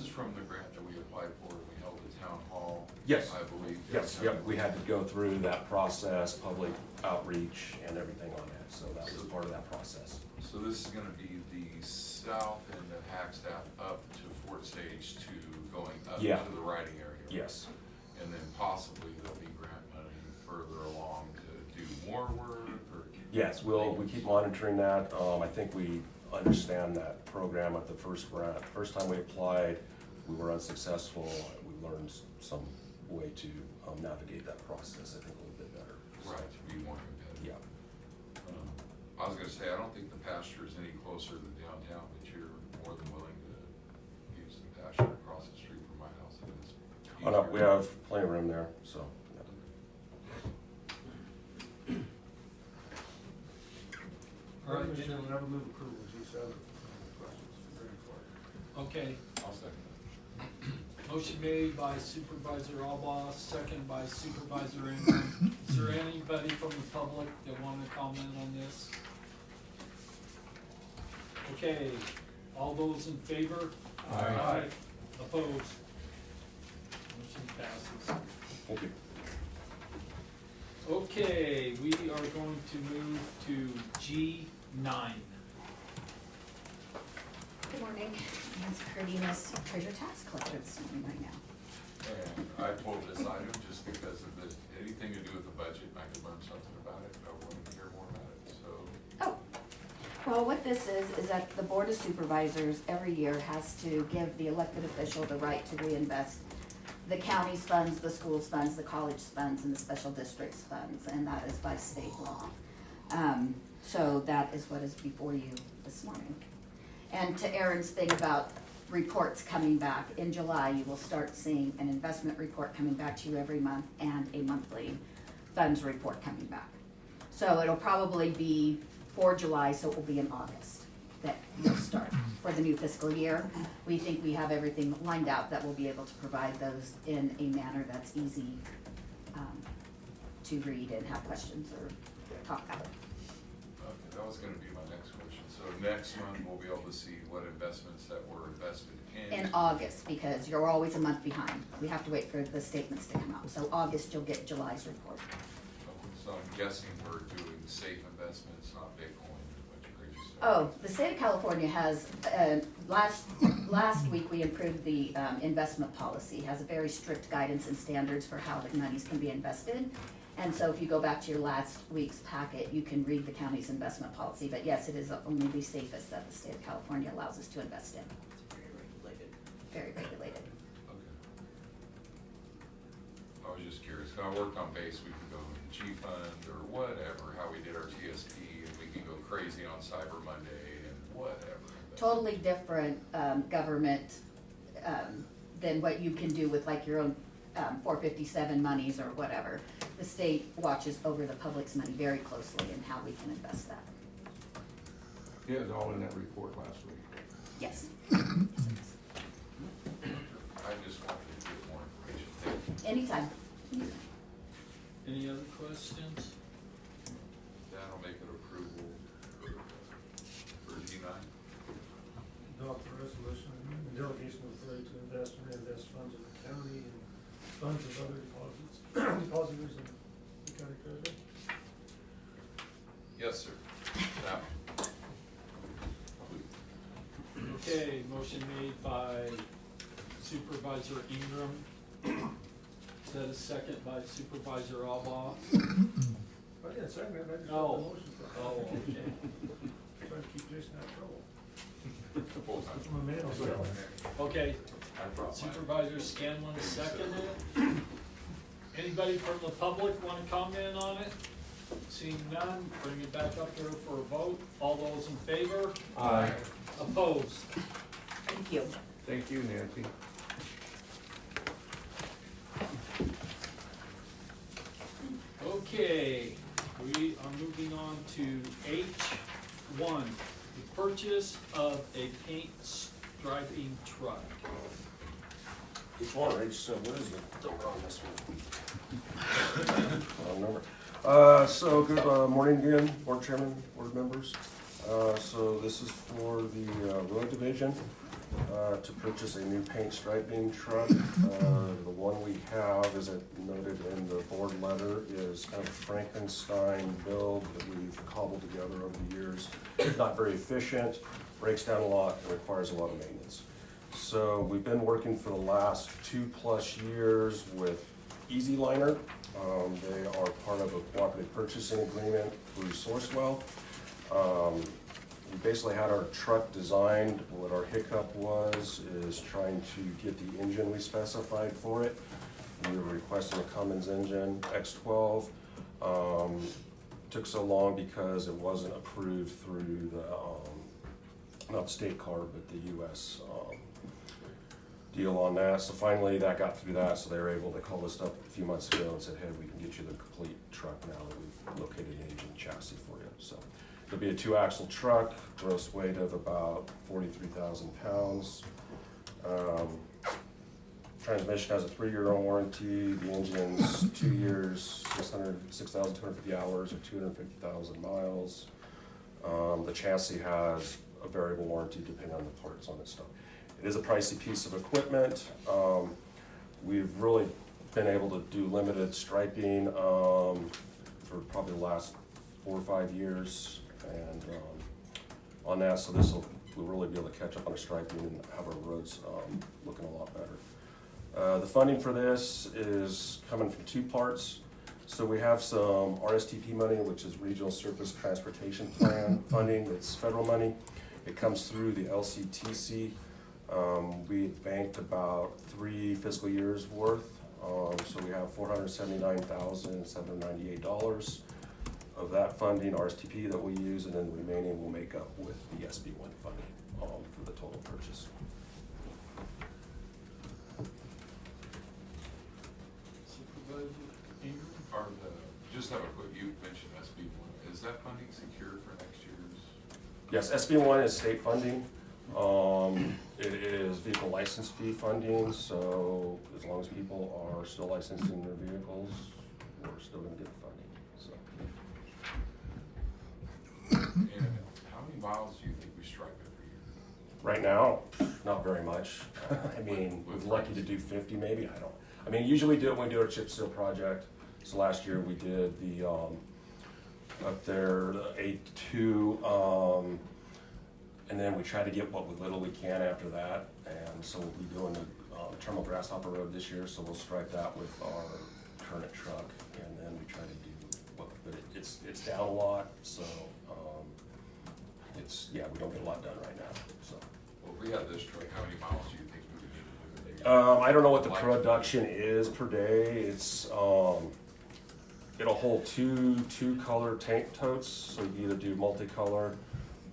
is from the grant that we applied for, we held at town hall. Yes. I believe. Yes, yep, we had to go through that process, public outreach and everything on that, so that was part of that process. So this is gonna be the south end of Hackstaff up to Fort Sage to going up Yeah. to the riding area. Yes. And then possibly there'll be grant money further along to do more work or. Yes, we keep monitoring that. I think we understand that program at the first grant. First time we applied, we were unsuccessful. We learned some way to navigate that process, I think, a little bit better. Right, to be more competitive. Yeah. I was gonna say, I don't think the pasture is any closer than downtown, but you're more than willing to use the pasture across the street from my house. It is Oh, no, easier. we have plenty of room there, so. Yeah. All right, Mr. Chairman, I would move approval, G7. Questions? Very important. Okay, I'll second motion made by Supervisor Alba, second by Supervisor Ingram. Is there anybody from the public that want to comment on this? Okay, all those in favor? Aye. Opposed? Motion passes. Thank you. Okay, we are going to move to G9. Good morning. Nancy Cardenas, treasurer tax collector this morning right now. And I pulled this item just because of anything to do with the budget, I could learn something about it, I wanted to hear more about it, so. Oh, well, what this is that the Board of Supervisors every year has to give the elected official the right to reinvest the county's funds, the school's funds, the college's funds, and the special district's funds, and that is by state law. So that is what is before you this morning. And to Aaron's thing about reports coming back, in July, you will start seeing an investment report coming back to you every month and a monthly funds report coming back. So it'll probably be for July, so it will be in August that you'll start for the new fiscal year. We think we have everything lined out that we'll be able to provide those in a manner that's easy to read and have questions or talk about. Okay, that was gonna be my next question, so next month we'll be able to see what investments that were invested in. In August, because you're always a month behind. We have to wait for the statements to come out. So August, you'll get July's report. So I'm guessing we're doing safe investments, not Bitcoin, is what you're just Oh, the state of California has, last week we improved the investment policy, has a very strict guidance and standards for how the monies can be invested. And so if you go back to your last week's packet, you can read the county's investment policy, but yes, it is only the safest that the state of California allows us to invest in. It's very regulated. Very regulated. Okay. I was just curious, 'cause I worked on base, we could go to the G Fund or whatever, how we did our TSP, and we could go crazy on Cyber Monday and whatever. Totally different government than what you can do with like your own 457 monies or whatever. The state watches over the public's money very closely and how we can invest that. Yeah, it was all in that report last week. Yes. I just wanted to get more information. Thank you. Anytime. Any other questions? That'll make it approval for G9. Adopt the resolution and delegation of authority to invest and reinvest funds of the county and funds of other depositors in the county treasury. Yes, sir. Now. Okay, motion made by Supervisor Ingram. Is that a second by Supervisor Alba? I didn't second it, I just got the Oh, motion for it. oh, okay. Trying to keep Jason out of trouble. Full time. I'm a man, I'll say. Okay, I brought mine. Supervisor Scanlon seconded it. Anybody from the public want to comment on it? Seeing none, bring it back up here for a vote. All those in favor? Aye. Opposed? Thank you. Thank you, Nancy. Okay, we are moving on to H1, the purchase of a paint striping truck. Each one, right? So what is the number on this one? Wrong number. So good morning again, board chairman, board members. So this is for the road division to purchase a new paint striping truck. The one we have, as it noted in the board letter, is kind of a Frankenstein build that we've cobbled together over the years. It's not very efficient, breaks down a lot, and requires a lot of maintenance. So we've been working for the last 2+ years with Easy Liner. They are part of a cooperative purchasing agreement through Sourcewell. We basically had our truck designed. What our hiccup was is trying to get the engine we specified for it. We were requesting a Cummins engine, X12. Took so long because it wasn't approved through the, not the state car, but the US deal on that. So finally that got through that, so they were able to call us up a few months ago and said, hey, we can get you the complete truck now that we've located an engine chassis for you. So it'll be a 2-axle truck, gross weight of about 43,000 pounds. Transmission has a 3-year warranty. The engine's 2 years, 6,250 hours or 250,000 miles. The chassis has a variable warranty depending on the parts on it stuff. It is a pricey piece of equipment. We've really been able to do limited striping for probably the last 4 or 5 years, and on that, so we'll really be able to catch up on the striping and have our roads looking a lot better. The funding for this is coming from 2 parts. So we have some RSTP money, which is Regional Surface Transportation Plan funding. It's federal money. It comes through the LCTC. We banked about 3 fiscal years worth. So we have $479,798 of that funding, RSTP, that we use, and then the remaining we'll make up with the SB1 funding for the total purchase. Supervisor Ingram? Just have a quick, you mentioned SB1. Is that funding secured for next year's? Yes, SB1 is state funding. It is vehicle license fee funding, so as long as people are still licensing their vehicles, we're still gonna get the funding, so. And how many miles do you think we stripe every year? Right now, not very much. I mean, we're lucky to do 50 maybe, I mean, usually we do it when we do our chip seal project. So last year we did the, up there, the 8-2, And then we try to get what little we can after that, and so we'll be doing the Terminal Grasshopper Road this year, so we'll stripe that with our current truck, and then we try to do but it's down a lot, so we don't get a lot done right now, so. Well, if we have this truck, how many miles do you think we would need to do it? I don't know what the production is per day. It's it'll hold two color tank totes, so you can either do multicolored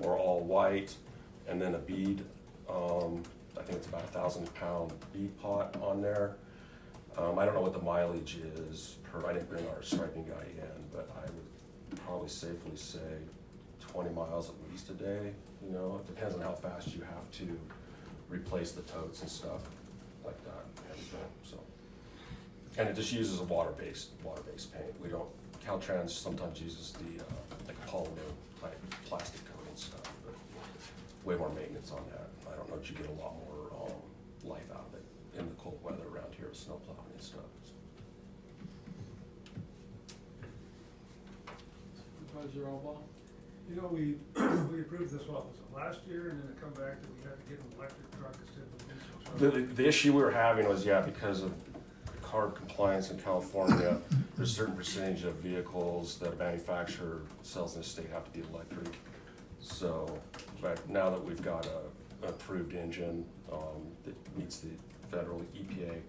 or all white, and then a bead. I think it's about 1,000-pound bead pot on there. I don't know what the mileage is per. I didn't bring our striping guy in, but I would probably safely say 20 miles at least a day. You know, it depends on how fast you have to replace the totes and stuff like that. And it just uses a water-based paint. We don't. Caltrans sometimes uses the like polymer type plastic coating stuff, but way more maintenance on that. I don't know that you get a lot more life out of it in the cold weather around here with snow plowing and stuff. Supervisor Alba? You know, we approved this, what was it, last year, and then it come back that we had to get an electric truck instead of a diesel truck. The issue we were having was, because of CARB compliance in California, there's a certain percentage of vehicles that a manufacturer sells in the state have to be electric. So, but now that we've got an approved engine that meets the federal EPA,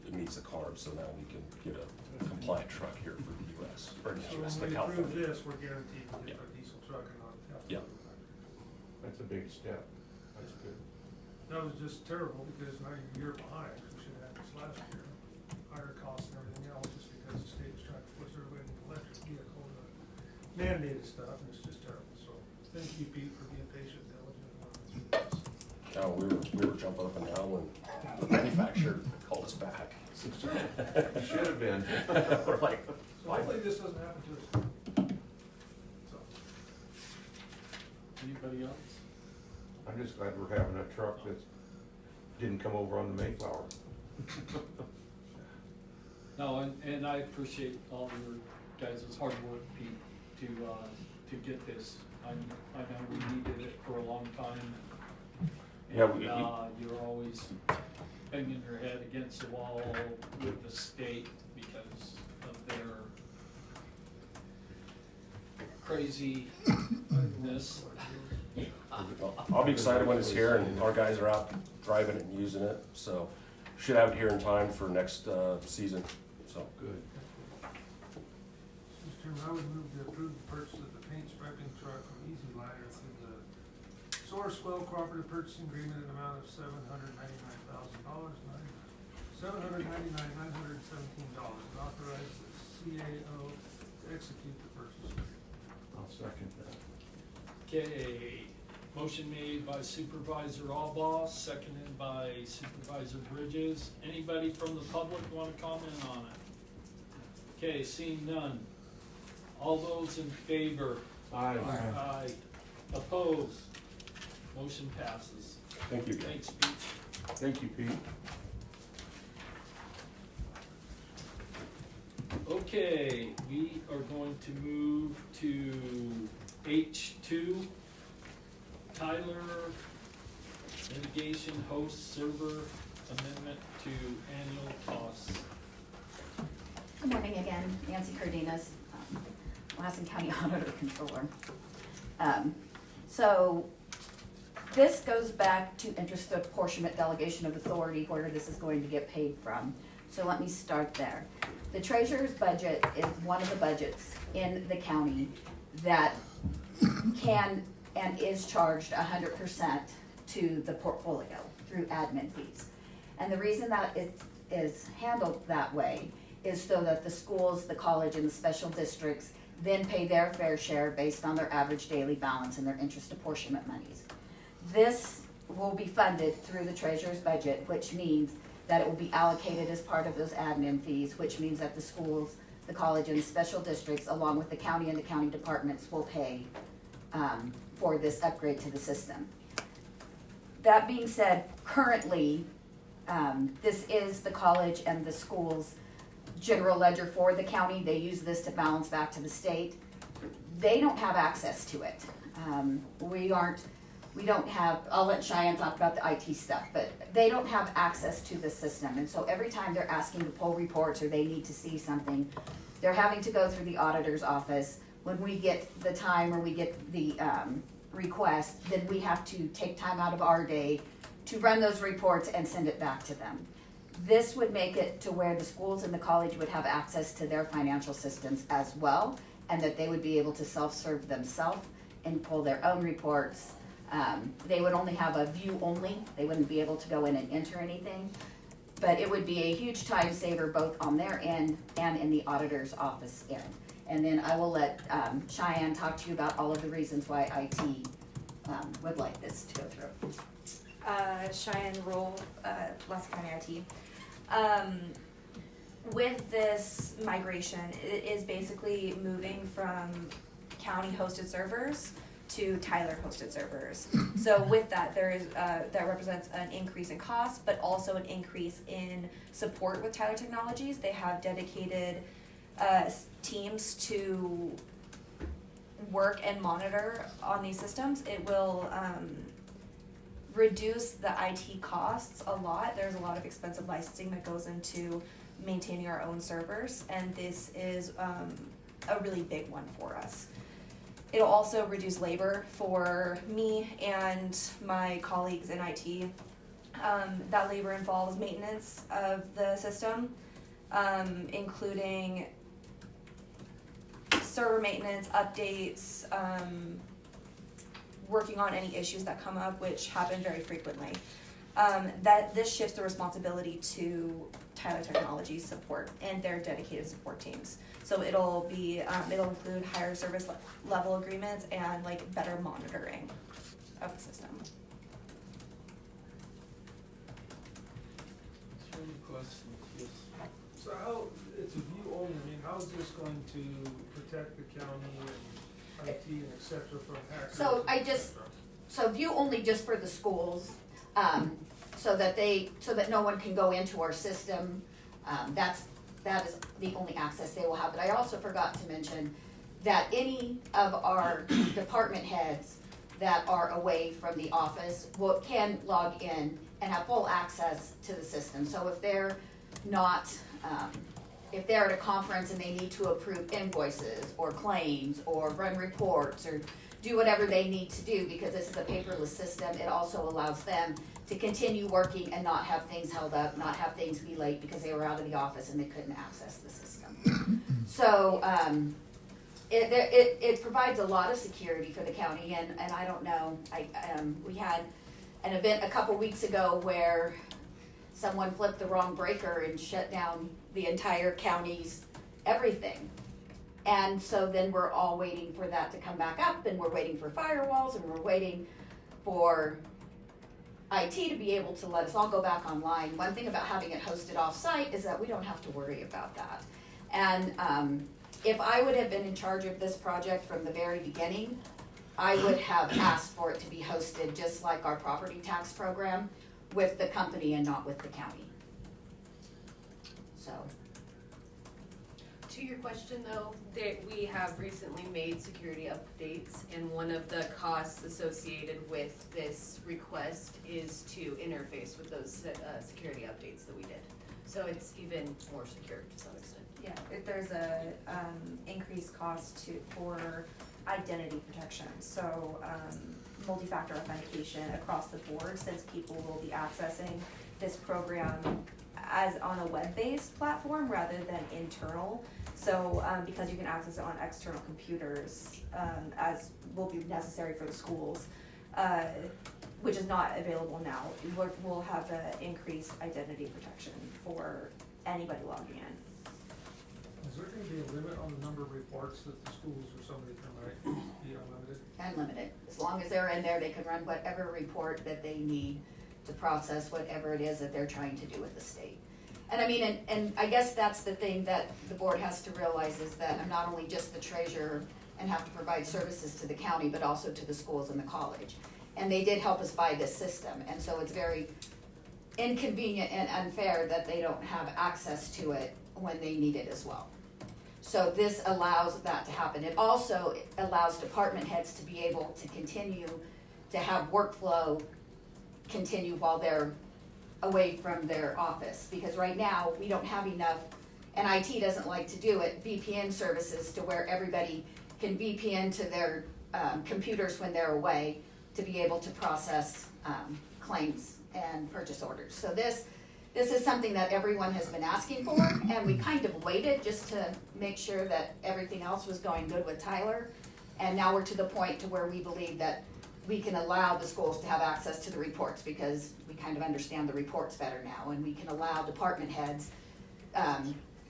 it meets the CARB, so now we can get a compliant truck here for the US, or the US, So the when we approve California. this, we're guaranteed to get a diesel truck and not have to. Yeah. That's a big step. That's good. That was just terrible because now you're a year behind. We should have had this last year. Higher costs and everything else just because the state was trying to push everybody into electric vehicle and mandated stuff, and it's just terrible. So thank you, Pete, for being patient and diligent and working through this. No, we were jumping up and down when the manufacturer called us back. Should have been. We're like, So hopefully this doesn't happen to us. So, Anybody else? I'm just glad we're having a truck that didn't come over on the Mayflower. No, and I appreciate all your guys' hard work, Pete, to get this. I know we needed it for a long time. Yeah, And, you're always banging your head against the wall with the state because of their craziness. I'll be excited when it's here and our guys are out driving it and using it, so should have it here in time for next season, so. Good. Mr. Chairman, I would move to approve the purchase of the paint striping truck from Easy Liner through the Source Well Cooperative Purchasing Agreement in the amount of $799,000, $799,917, and authorize the CAO to execute the purchase. I'll second that. Okay, motion made by Supervisor Alba, seconded by Supervisor Bridges. Anybody from the public want to comment on it? Okay, seeing none. All those in favor? Aye. Aye. Opposed? Motion passes. Thank you, guys. Thanks, Pete. Thank you, Pete. Okay, we are going to move to H2, Tyler Mitigation Host Server Amendment to Annual Costs. Good morning again, Nancy Cardenas, Lassen County Auditor Controller. So this goes back to interest apportionment delegation of authority, where this is going to get paid from. So let me start there. The treasurer's budget is one of the budgets in the county that can and is charged 100% to the portfolio through admin fees. And the reason that it is handled that way is so that the schools, the college, and the special districts then pay their fair share based on their average daily balance and their interest apportionment monies. This will be funded through the treasurer's budget, which means that it will be allocated as part of those admin fees, which means that the schools, the college, and the special districts, along with the county and the county departments, will pay for this upgrade to the system. That being said, currently, this is the college and the schools' general ledger for the county. They use this to balance back to the state. They don't have access to it. We aren't we don't have, I'll let Cheyenne talk about the IT stuff, but they don't have access to the system. And so every time they're asking to pull reports or they need to see something, they're having to go through the auditor's office. When we get the time or we get the request, then we have to take time out of our day to run those reports and send it back to them. This would make it to where the schools and the college would have access to their financial systems as well, and that they would be able to self-serve themselves and pull their own reports. They would only have a view only. They wouldn't be able to go in and enter anything. But it would be a huge time saver both on their end and in the auditor's office end. And then I will let Cheyenne talk to you about all of the reasons why IT would like this to go through. Cheyenne Rule, Lassen County IT. With this migration, it is basically moving from county hosted servers to Tyler hosted servers. So with that, there is that represents an increase in cost, but also an increase in support with Tyler Technologies. They have dedicated teams to work and monitor on these systems. It will reduce the IT costs a lot. There's a lot of expensive licensing that goes into maintaining our own servers, and this is a really big one for us. It'll also reduce labor for me and my colleagues in IT. That labor involves maintenance of the system, including server maintenance, updates, working on any issues that come up, which happen very frequently. That this shifts the responsibility to Tyler Technologies support and their dedicated support teams. So it'll include higher service level agreements and like better monitoring of the system. Is there any questions? Yes. So how, it's a view only, I mean, how is this going to protect the county and IT and et cetera from hackers? So view only just for the schools, so that no one can go into our system. That is the only access they will have. But I also forgot to mention that any of our department heads that are away from the office can log in and have full access to the system. So if they're not, if they're at a conference and they need to approve invoices or claims or run reports or do whatever they need to do, because this is a paperless system, it also allows them to continue working and not have things held up, not have things be late because they were out of the office and they couldn't access the system. So it provides a lot of security for the county, and I don't know, we had an event a couple weeks ago where someone flipped the wrong breaker and shut down the entire county's everything. And so then we're all waiting for that to come back up, and we're waiting for firewalls, and we're waiting for IT to be able to let us all go back online. One thing about having it hosted off-site is that we don't have to worry about that. And if I would have been in charge of this project from the very beginning, I would have asked for it to be hosted just like our property tax program with the company and not with the county. So. To your question though, we have recently made security updates, and one of the costs associated with this request is to interface with those security updates that we did. So it's even more secure to some extent. Yeah, there's a increased cost for identity protection. So multi-factor authentication across the board, since people will be accessing this program as on a web-based platform rather than internal. So because you can access it on external computers, as will be necessary for the schools, which is not available now, we'll have an increased identity protection for anybody logging in. Is there gonna be a limit on the number of reports that the schools or somebody can write, be unlimited? Unlimited. As long as they're in there, they can run whatever report that they need to process whatever it is that they're trying to do with the state. And I mean, and I guess that's the thing that the board has to realize, is that I'm not only just the treasurer and have to provide services to the county, but also to the schools and the college. And they did help us buy this system, and so it's very inconvenient and unfair that they don't have access to it when they need it as well. So this allows that to happen. It also allows department heads to be able to continue to have workflow continue while they're away from their office. Because right now, we don't have enough, and IT doesn't like to do it, VPN services to where everybody can VPN to their computers when they're away to be able to process claims and purchase orders. So this is something that everyone has been asking for, and we kind of waited just to make sure that everything else was going good with Tyler. And now we're to the point to where we believe that we can allow the schools to have access to the reports, because we kind of understand the reports better now, and we can allow department heads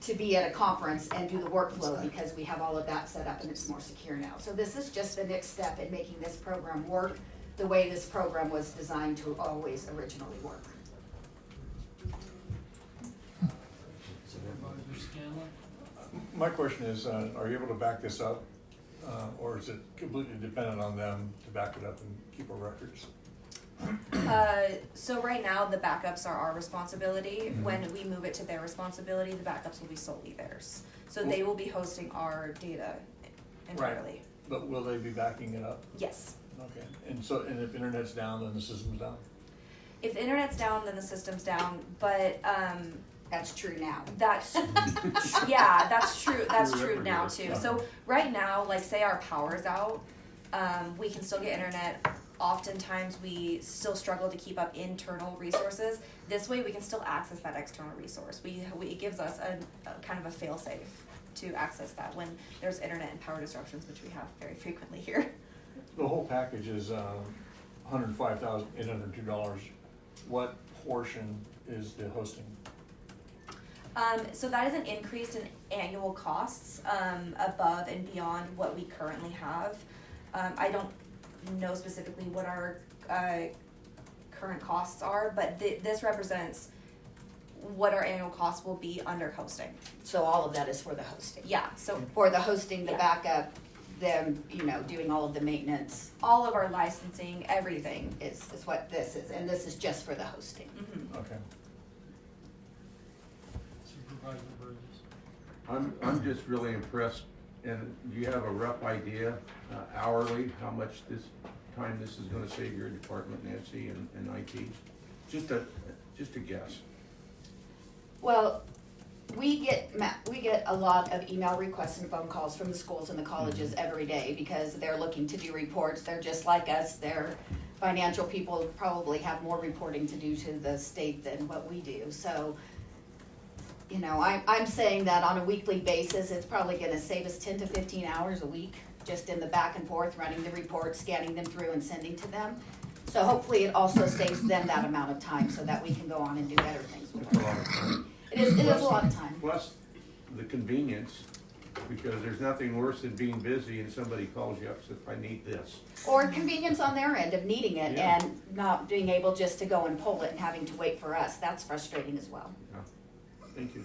to be at a conference and do the workflow, because we have all of that set up and it's more secure now. So this is just the next step in making this program work the way this program was designed to always originally work. Supervisor Scanlon? My question is, are you able to back this up? Or is it completely dependent on them to back it up and keep our records? So right now, the backups are our responsibility. When we move it to their responsibility, the backups will be solely theirs. So they will be hosting our data entirely. Right. But will they be backing it up? Yes. Okay, and if internet's down, then the system's down? If the internet's down, then the system's down, but, That's true now. that's, yeah, that's true, that's True true now everywhere. too. So right now, like say our power's out, we can still get internet. Oftentimes, we still struggle to keep up internal resources. This way, we can still access that external resource. It gives us a kind of a fail-safe to access that when there's internet and power disruptions, which we have very frequently here. The whole package is $105,802. What portion is the hosting? So that is an increase in annual costs above and beyond what we currently have. I don't know specifically what our current costs are, but this represents what our annual costs will be under hosting. So all of that is for the hosting. Yeah, so For the hosting, the Yeah. backup, them, doing all of the maintenance all of our licensing, everything. is what this is, and this is just for the hosting. Okay. Supervisor Burgess? I'm just really impressed, and do you have a rough idea hourly, how much this is gonna save your department, Nancy, and IT? Just a guess. Well, we get a lot of email requests and phone calls from the schools and the colleges every day, because they're looking to do reports. They're just like us. They're financial people, probably have more reporting to do to the state than what we do. So, I'm saying that on a weekly basis, it's probably gonna save us 10 to 15 hours a week, just in the back and forth, running the reports, scanning them through and sending to them. So hopefully it also saves them that amount of time so that we can go on and do better things with It's a them. lot of time. It is a lot of time. Plus the convenience, because there's nothing worse than being busy and somebody calls you up and says, I need this. Or convenience on their end of needing it Yeah. and not being able just to go and pull it and having to wait for us. That's frustrating as well. Yeah. Thank you.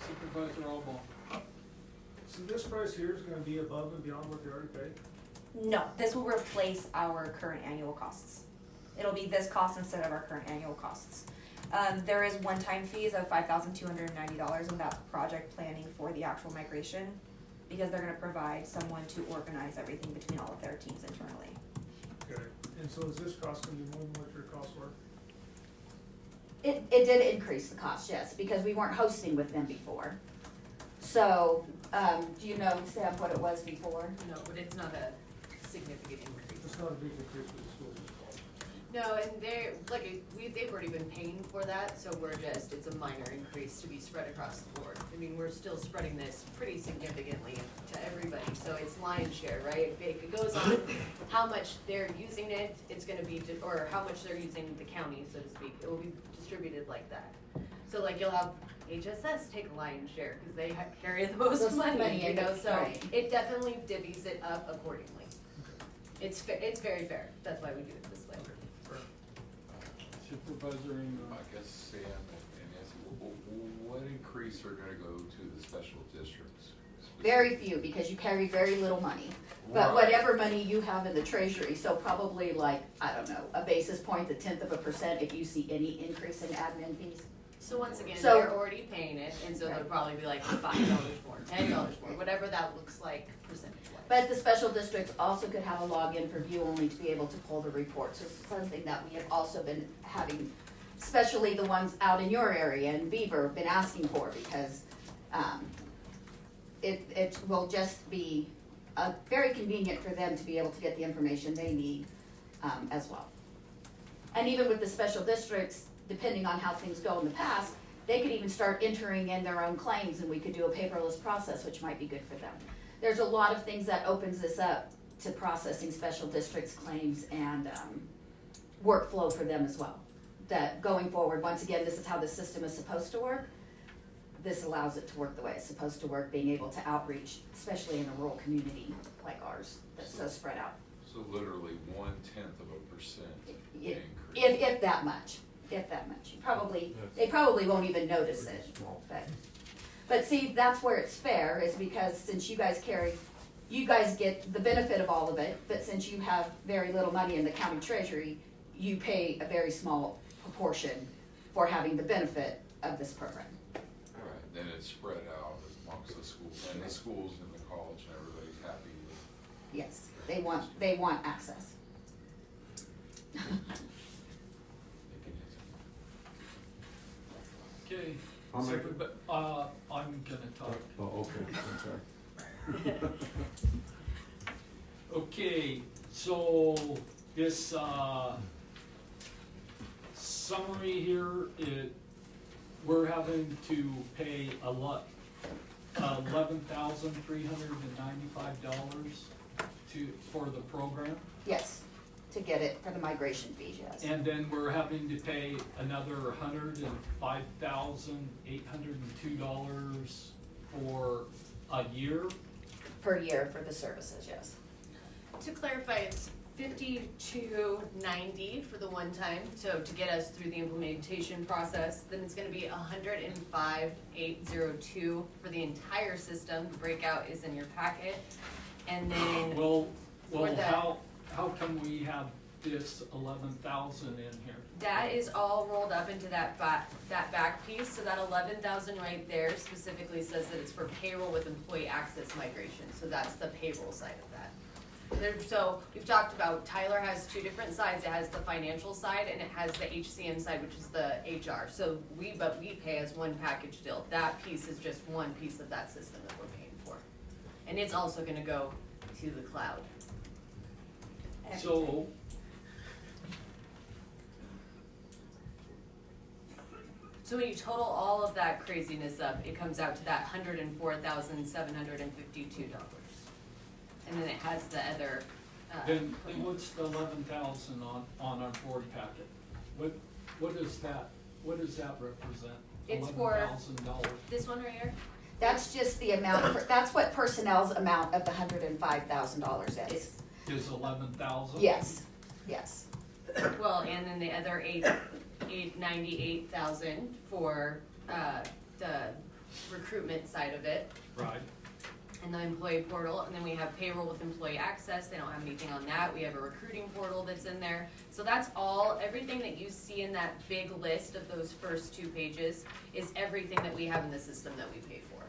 Supervisor Alba? So this price here is gonna be above and beyond what they already paid? No, this will replace our current annual costs. It'll be this cost instead of our current annual costs. There is one-time fees of $5,290 in that project planning for the actual migration, because they're gonna provide someone to organize everything between all of their teams internally. Okay, and so is this cost gonna be more than what your costs were? It did increase the cost, yes, because we weren't hosting with them before. So, do you know, Sam, what it was before? No, but it's not a significant increase. It's not a big increase for the schools. No, and they've already been paying for that, so it's a minor increase to be spread across the board. I mean, we're still spreading this pretty significantly to everybody, so it's lion's share, right? It goes on how much they're using it, it's gonna be, or how much they're using the county, so to speak. It will be distributed like that. So like you'll have HSS take a lion's share, because they carry the most money, so right. it definitely divvies it up accordingly. It's very fair, that's why we do it this way. Supervisor Ingram? I guess Sam and Nancy, what increase are gonna go to the special districts? Very few, because you carry very little money. But Right. whatever money you have in the treasury, so probably like, I don't know, a basis point, 1/10 of a percent if you see any increase in admin fees. So once again, So- they're already paying it, and so they'll probably be like $5 more, $10 more, whatever that looks like percentage-wise. But the special districts also could have a login for view only to be able to pull the reports. So it's something that we have also been having, especially the ones out in your area in Beaver, been asking for, because it will just be very convenient for them to be able to get the information they need as well. And even with the special districts, depending on how things go in the past, they could even start entering in their own claims, and we could do a paperless process, which might be good for them. There's a lot of things that opens this up to processing special districts claims and workflow for them as well. That going forward, once again, this is how the system is supposed to work. This allows it to work the way it's supposed to work, being able to outreach, especially in a rural community like ours, that's so spread out. So literally 0.1% increase. If that much. They probably won't even notice it, but see, that's where it's fair, is because since you guys get the benefit of all of it, but since you have very little money in the county treasury, you pay a very small proportion for having the benefit of this program. Right, then it's spread out amongst the schools, and the schools and the college, and everybody's happy with. Yes, they want access. Okay, I'll so make everybo- I'm gonna talk. Oh, okay, I'm sorry. Okay, so this, summary here, we're having to pay $11,395 for the program. Yes, to get it for the migration fees, yes. And then we're having to pay another $105,802 for a year. Per year for the services, yes. To clarify, it's $52.90 for the one time, so to get us through the implementation process. Then it's gonna be $105,802 for the entire system. The breakout is in your packet. And then Well, for the- how come we have this 11,000 in here? that is all rolled up into that back piece. So that 11,000 right there specifically says that it's for payroll with employee access migration. So that's the payroll side of that. So we've talked about, Tyler has two different sides. It has the financial side and it has the HCM side, which is the HR. So we pay as one package deal. That piece is just one piece of that system that we're paying for. And it's also gonna go to the cloud. So, So when you total all of that craziness up, it comes out to that $104,752. And then it has the other, then what's the 11,000 on our board packet? What does that represent? It's for- $11,000. this one right here? That's just the amount, that's what personnel's amount of the $105,000 is. Is 11,000? Yes, yes. Well, and then the other 98,000 for, the recruitment side of it. Right. And the employee portal, and then we have payroll with employee access, they don't have anything on that, we have a recruiting portal that's in there. So that's all, everything that you see in that big list of those first 2 pages is everything that we have in the system that we pay for.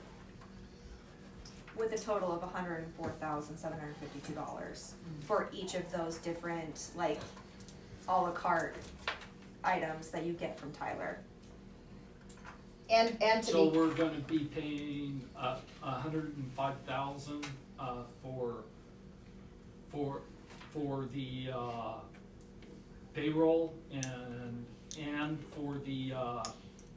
With a total of $104,752 for each of those different, like, a la carte items that you get from Tyler. And to So be, we're gonna be paying $105,000 for the payroll and for the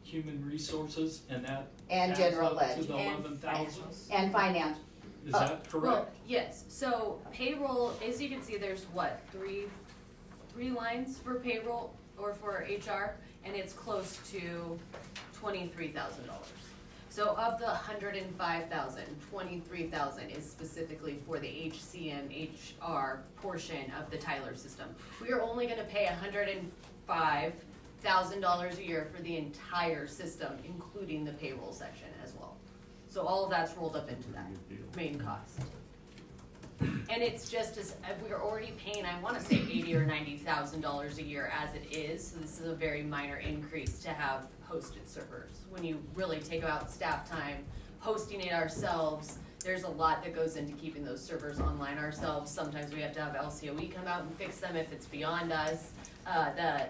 human resources, and that and adds general up ledge, to the 11,000? and finance. Is that Well, correct? yes, so payroll, as you can see, there's what, three lines for payroll or for HR, and it's close to $23,000. So of the $105,000, $23,000 is specifically for the HCM, HR portion of the Tyler system. We are only gonna pay $105,000 a year for the entire system, including the payroll section as well. So all of that's rolled up into that main cost. And it's just as, we're already paying, I wanna say $80,000 or $90,000 a year as it is, so this is a very minor increase to have hosted servers. When you really take out staff time, hosting it ourselves, there's a lot that goes into keeping those servers online ourselves. Sometimes we have to have LCOE come out and fix them if it's beyond us. The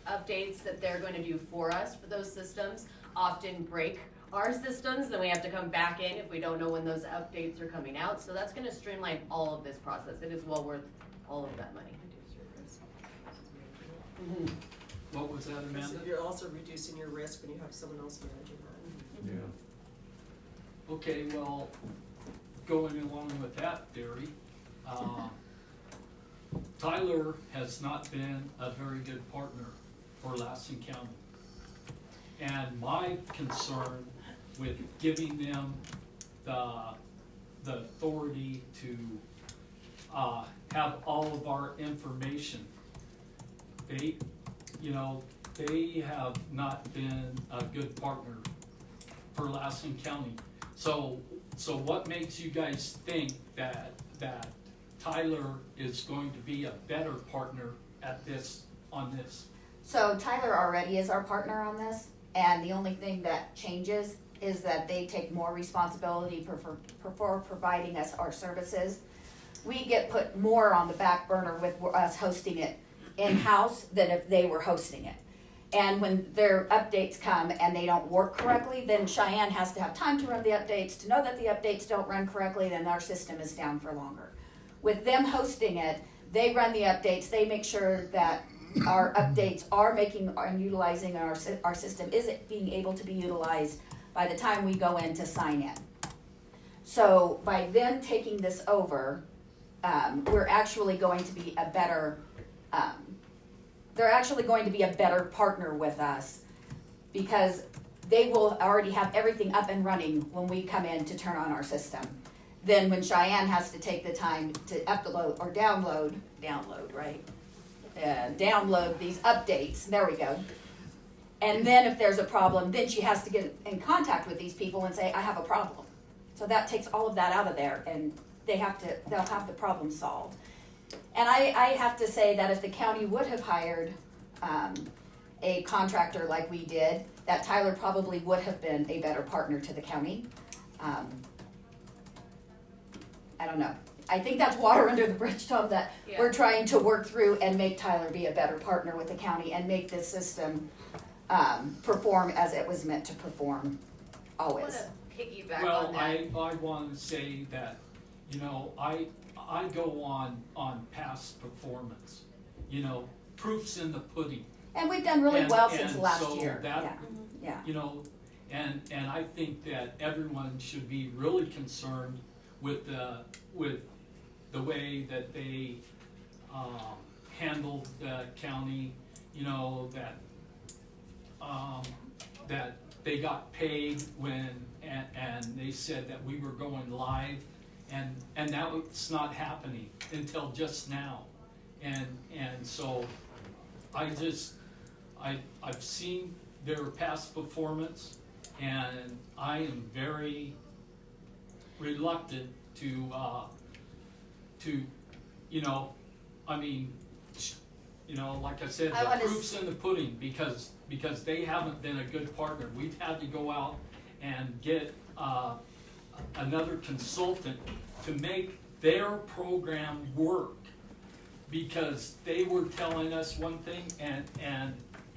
updates that they're going to do for us for those systems often break our systems, then we have to come back in if we don't know when those updates are coming out. So that's going to streamline all of this process. It is well worth all of that money. What was that, Amanda? You're also reducing your risk when you have someone else managing that. Yeah. Okay, well, going along with that theory, Tyler has not been a very good partner for Lassen County. And my concern with giving them the authority to have all of our information, they have not been a good partner for Lassen County. So what makes you guys think that Tyler is going to be a better partner on this? So Tyler already is our partner on this, and the only thing that changes is that they take more responsibility for providing us our services. We get put more on the back burner with us hosting it in-house than if they were hosting it. And when their updates come and they don't work correctly, then Cheyenne has to have time to run the updates, to know that the updates don't run correctly, then our system is down for longer. With them hosting it, they run the updates, they make sure that our updates are making and utilizing our system is being able to be utilized by the time we go in to sign in. So by them taking this over, we're actually going to be a better, they're actually going to be a better partner with us because they will already have everything up and running when we come in to turn on our system. Then when Cheyenne has to take the time to upload or download, right? Download these updates, there we go. And then if there's a problem, then she has to get in contact with these people and say, I have a problem. So that takes all of that out of there and they'll have the problem solved. And I have to say that if the county would have hired a contractor like we did, that Tyler probably would have been a better partner to the county. I don't know. I think that's water under the bridge, Tom, that we're trying to work through and make Tyler be a better partner with the county and make this system perform as it was meant to perform always. I want to piggyback Well, on that. I want to say that, I go on past performance, proof's in the pudding. And we've done really well since And last so year. that, Yeah. And I think that everyone should be really concerned with the way that they handled the county, that they got paid and they said that we were going live, and that's not happening until just now, and so I've seen their past performance, and I am very reluctant to like I said, the proof's in the pudding because they haven't been a good partner. We've had to go out and get another consultant to make their program work because they were telling us one thing and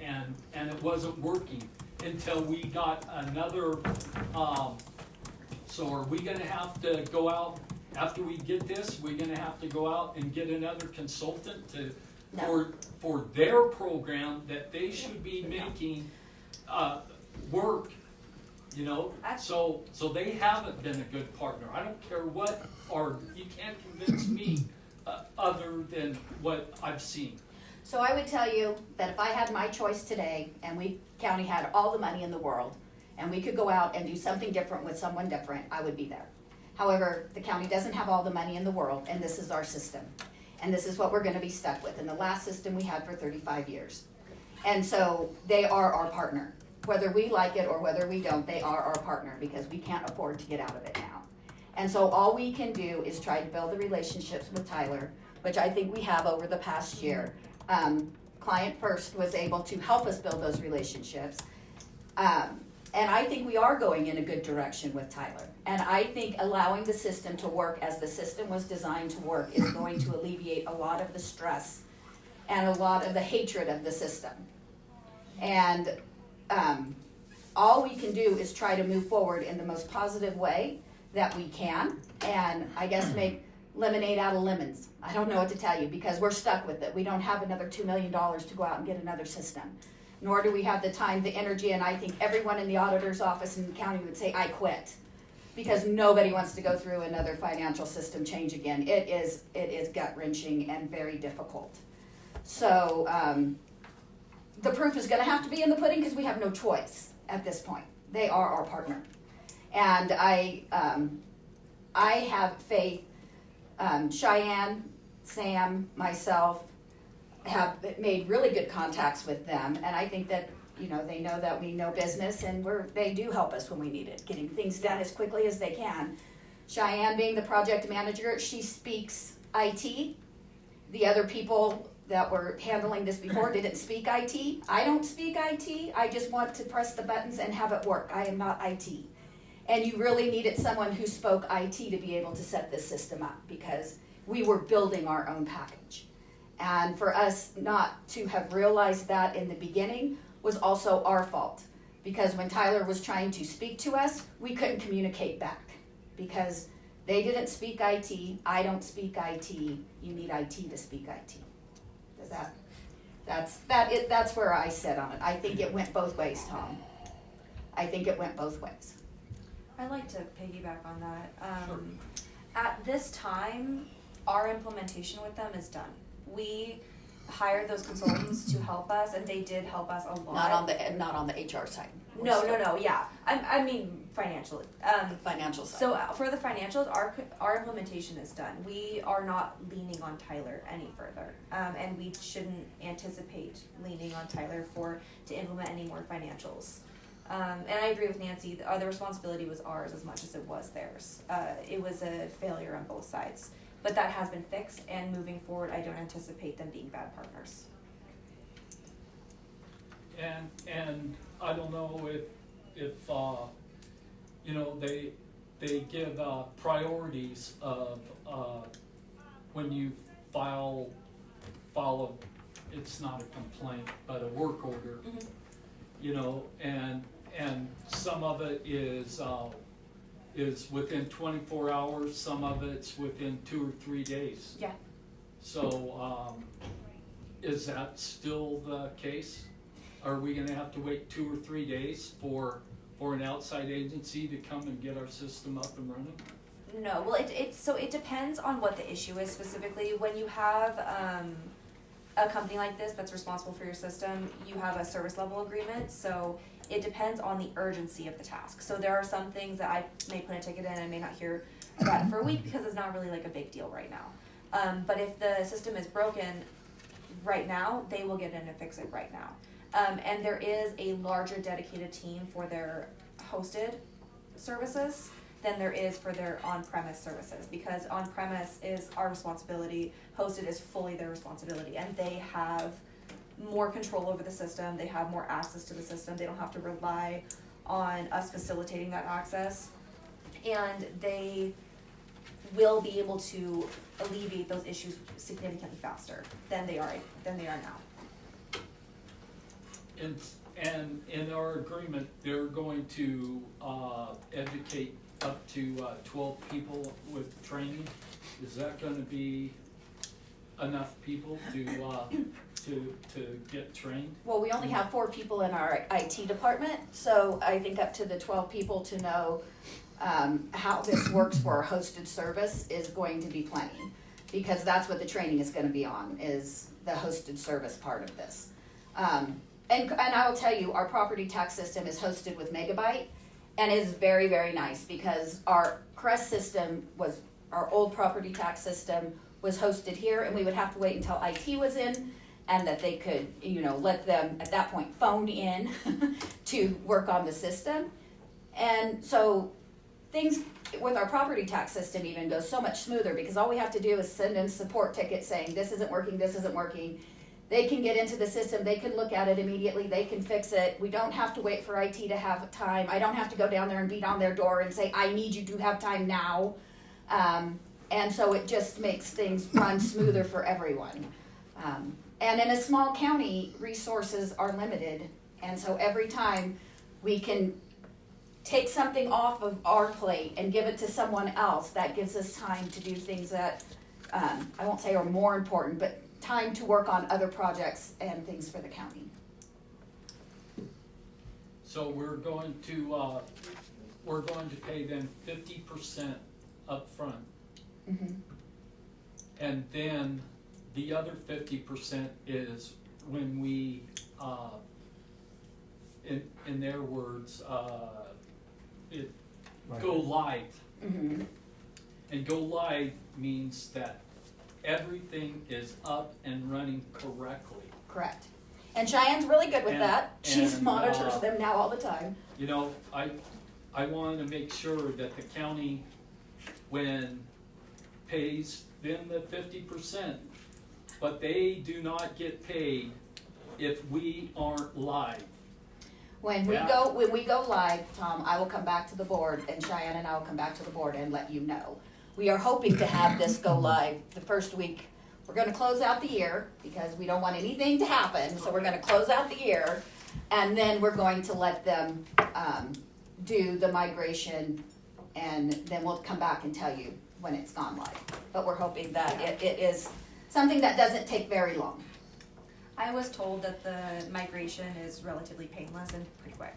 it wasn't working until we got another. So are we gonna have to go out, after we get this, we're gonna have to go out and get another consultant for their program that they should be making work, So they haven't been a good partner. I don't care what, or you can't convince me other than what I've seen. So I would tell you that if I had my choice today and we county had all the money in the world and we could go out and do something different with someone different, I would be there. However, the county doesn't have all the money in the world and this is our system. And this is what we're gonna be stuck with in the last system we had for 35 years. And so they are our partner. Whether we like it or whether we don't, they are our partner because we can't afford to get out of it now. And so all we can do is try to build the relationships with Tyler, which I think we have over the past year. Client First was able to help us build those relationships. And I think we are going in a good direction with Tyler. And I think allowing the system to work as the system was designed to work is going to alleviate a lot of the stress and a lot of the hatred of the system. And all we can do is try to move forward in the most positive way that we can, and I guess make lemonade out of lemons. I don't know what to tell you, because we're stuck with it. We don't have another $2 million to go out and get another system, nor do we have the time, the energy, and I think everyone in the auditor's office in the county would say, I quit, because nobody wants to go through another financial system change again. It is gut-wrenching and very difficult. So the proof is going to have to be in the pudding, because we have no choice at this point. They are our partner. And I have faith. Cheyenne, Sam, myself have made really good contacts with them, and I think that, you know, they know that we know business, and they do help us when we need it, getting things done as quickly as they can. Cheyenne, being the project manager, she speaks IT. The other people that were handling this before didn't speak IT. I don't speak IT. I just want to press the buttons and have it work. I am not IT. And you really needed someone who spoke IT to be able to set this system up, because we were building our own package. And for us not to have realized that in the beginning was also our fault, because when Tyler was trying to speak to us, we couldn't communicate back, because they didn't speak IT, I don't speak IT, you need IT to speak IT. That's where I sit on it. I think it went both ways, Tom. I think it went both ways. I'd like to piggyback on that. At this time, our implementation with them is done. We hired those consultants to help us, and they did help us a lot. Not on the HR side. No, yeah. I mean financially. Financial side. So for the financials, our implementation is done. We are not leaning on Tyler any further, and we shouldn't anticipate leaning on Tyler to implement any more financials. And I agree with Nancy. The responsibility was ours as much as it was theirs. It was a failure on both sides, but that has been fixed. And moving forward, I don't anticipate them being bad partners. And I don't know if you know, they give priorities of when you file it's not a complaint but a work order. Mm-hmm. You know, and some of it is within 24 hours, some of it's within 2 or 3 days. Yeah. So is that still the case? Are we gonna have to wait 2 or 3 days for an outside agency to come and get our system up and running? No, well, it depends on what the issue is specifically. When you have a company like this that's responsible for your system, you have a service level agreement, so it depends on the urgency of the task. So there are some things that I may put a ticket in and may not hear about it for a week because it's not really like a big deal right now. But if the system is broken right now, they will get in and fix it right now. And there is a larger dedicated team for their hosted services than there is for their on-premise services, because on-premise is our responsibility, hosted is fully their responsibility, and they have more control over the system, they have more access to the system, they don't have to rely on us facilitating that access, and they will be able to alleviate those issues significantly faster than they are now. And in our agreement, they're going to educate up to 12 people with training. Is that going to be enough people to get trained? Well, we only have 4 people in our IT department, so I think up to the 12 people to know how this works for a hosted service is going to be plenty, because that's what the training is going to be on, is the hosted service part of this. And I will tell you, our property tax system is hosted with Megabyte, and is very, very nice, because our Crest system was, our old property tax system was hosted here, and we would have to wait until IT was in, and that they could, you know, let them, at that point, phone in to work on the system. And so things with our property tax system even goes so much smoother, because all we have to do is send in support tickets saying, this isn't working, this isn't working. They can get into the system, they can look at it immediately, they can fix it. We don't have to wait for IT to have time. I don't have to go down there and beat on their door and say, I need you to have time now. And so it just makes things run smoother for everyone. And in a small county, resources are limited. And so every time we can take something off of our plate and give it to someone else, that gives us time to do things that, I won't say are more important, but time to work on other projects and things for the county. So we're going to pay them 50% upfront. Mm-hmm. And then the other 50% is when we, in their words, go live. Mm-hmm. And go live means that everything is up and running correctly. Correct. And Cheyenne's really good with And- that. She and, monitors them now all the time. You know, I wanted to make sure that the county, when pays them the 50%, but they do not get paid if we aren't live. When we go live, Tom, I will come back to the board, and Cheyenne and I will come back to the board and let you know. We are hoping to have this go live the first week. We're gonna close out the year because we don't want anything to happen, so we're gonna close out the year. And then we're going to let them do the migration, and then we'll come back and tell you when it's gone live. But we're hoping that it is something that doesn't take very long. I was told that the migration is relatively painless and pretty quick.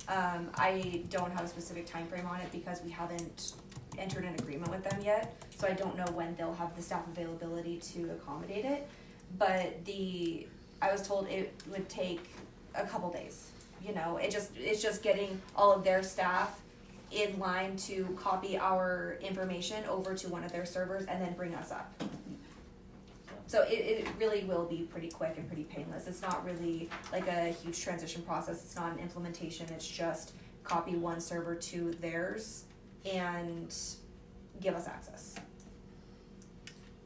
I don't have a specific time frame on it because we haven't entered an agreement with them yet, so I don't know when they'll have the staff availability to accommodate it. But I was told it would take a couple days. You know, it's just getting all of their staff in line to copy our information over to one of their servers and then bring us up. So it really will be pretty quick and pretty painless. It's not really like a huge transition process. It's not an implementation. It's just copy one server to theirs and give us access.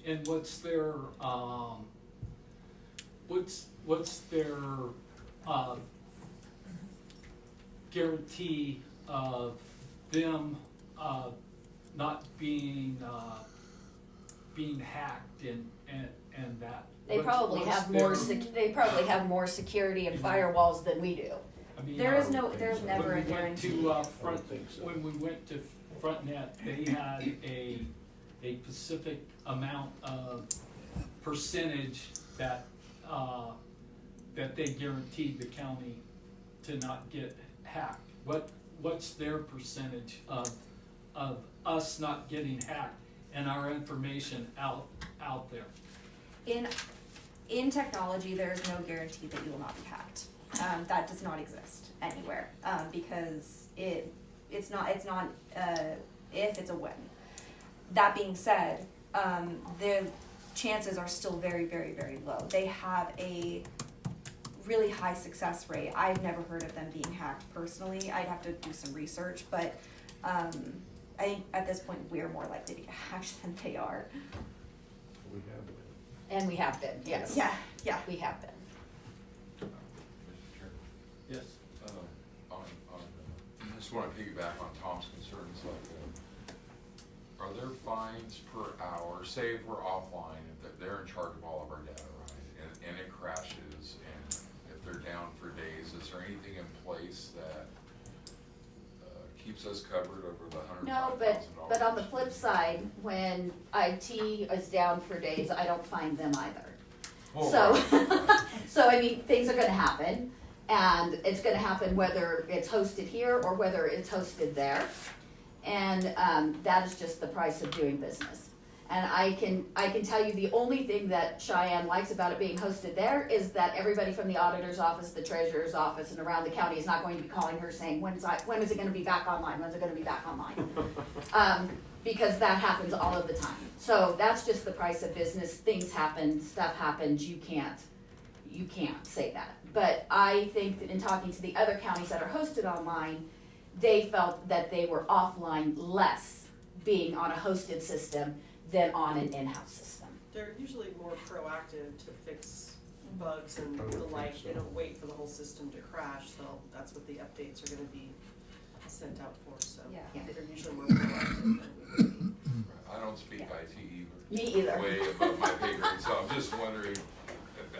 And what's their guarantee of them not being hacked and that? They probably have more security and firewalls than we do. I mean, There's never a when we went guarantee. to when we went to FrontNet, they had a specific amount of percentage that they guaranteed the county to not get hacked. What's their percentage of us not getting hacked and our information out there? In technology, there is no guarantee that you will not be hacked. That does not exist anywhere because it's not if, it's a when. That being said, the chances are still very, very, very low. They have a really high success rate. I've never heard of them being hacked personally. I'd have to do some research, but I think at this point we're more likely to get hacked than they are. We have been. And we have been, yes. Yeah. We have been. Mr. Chair. Yes. I just want to piggyback on Tom's concerns, like, are there fines per hour, say if we're offline, if they're in charge of all of our data, right, and it crashes, and if they're down for days, is there anything in place that keeps us covered over the $105,000? No, but on the flip side, when IT is down for days, I don't find them either. Oh, So, wow. so I mean, things are gonna happen, and it's gonna happen whether it's hosted here or whether it's hosted there. And that is just the price of doing business. And I can tell you the only thing that Cheyenne likes about it being hosted there is that everybody from the auditor's office, the treasurer's office, and around the county is not going to be calling her saying, when is it gonna be back online? When's it gonna be back online? Because that happens all of the time. So that's just the price of business. Things happen, stuff happens, you can't say that. But I think that in talking to the other counties that are hosted online, they felt that they were offline less being on a hosted system than on an in-house system. They're usually more proactive to fix bugs and the like. They don't wait for the whole system to crash. That's what the updates are gonna be sent out for, so Yeah. they're usually more proactive than we would be. I don't speak IT either. Me either. Way above my pay grade, so I'm just wondering,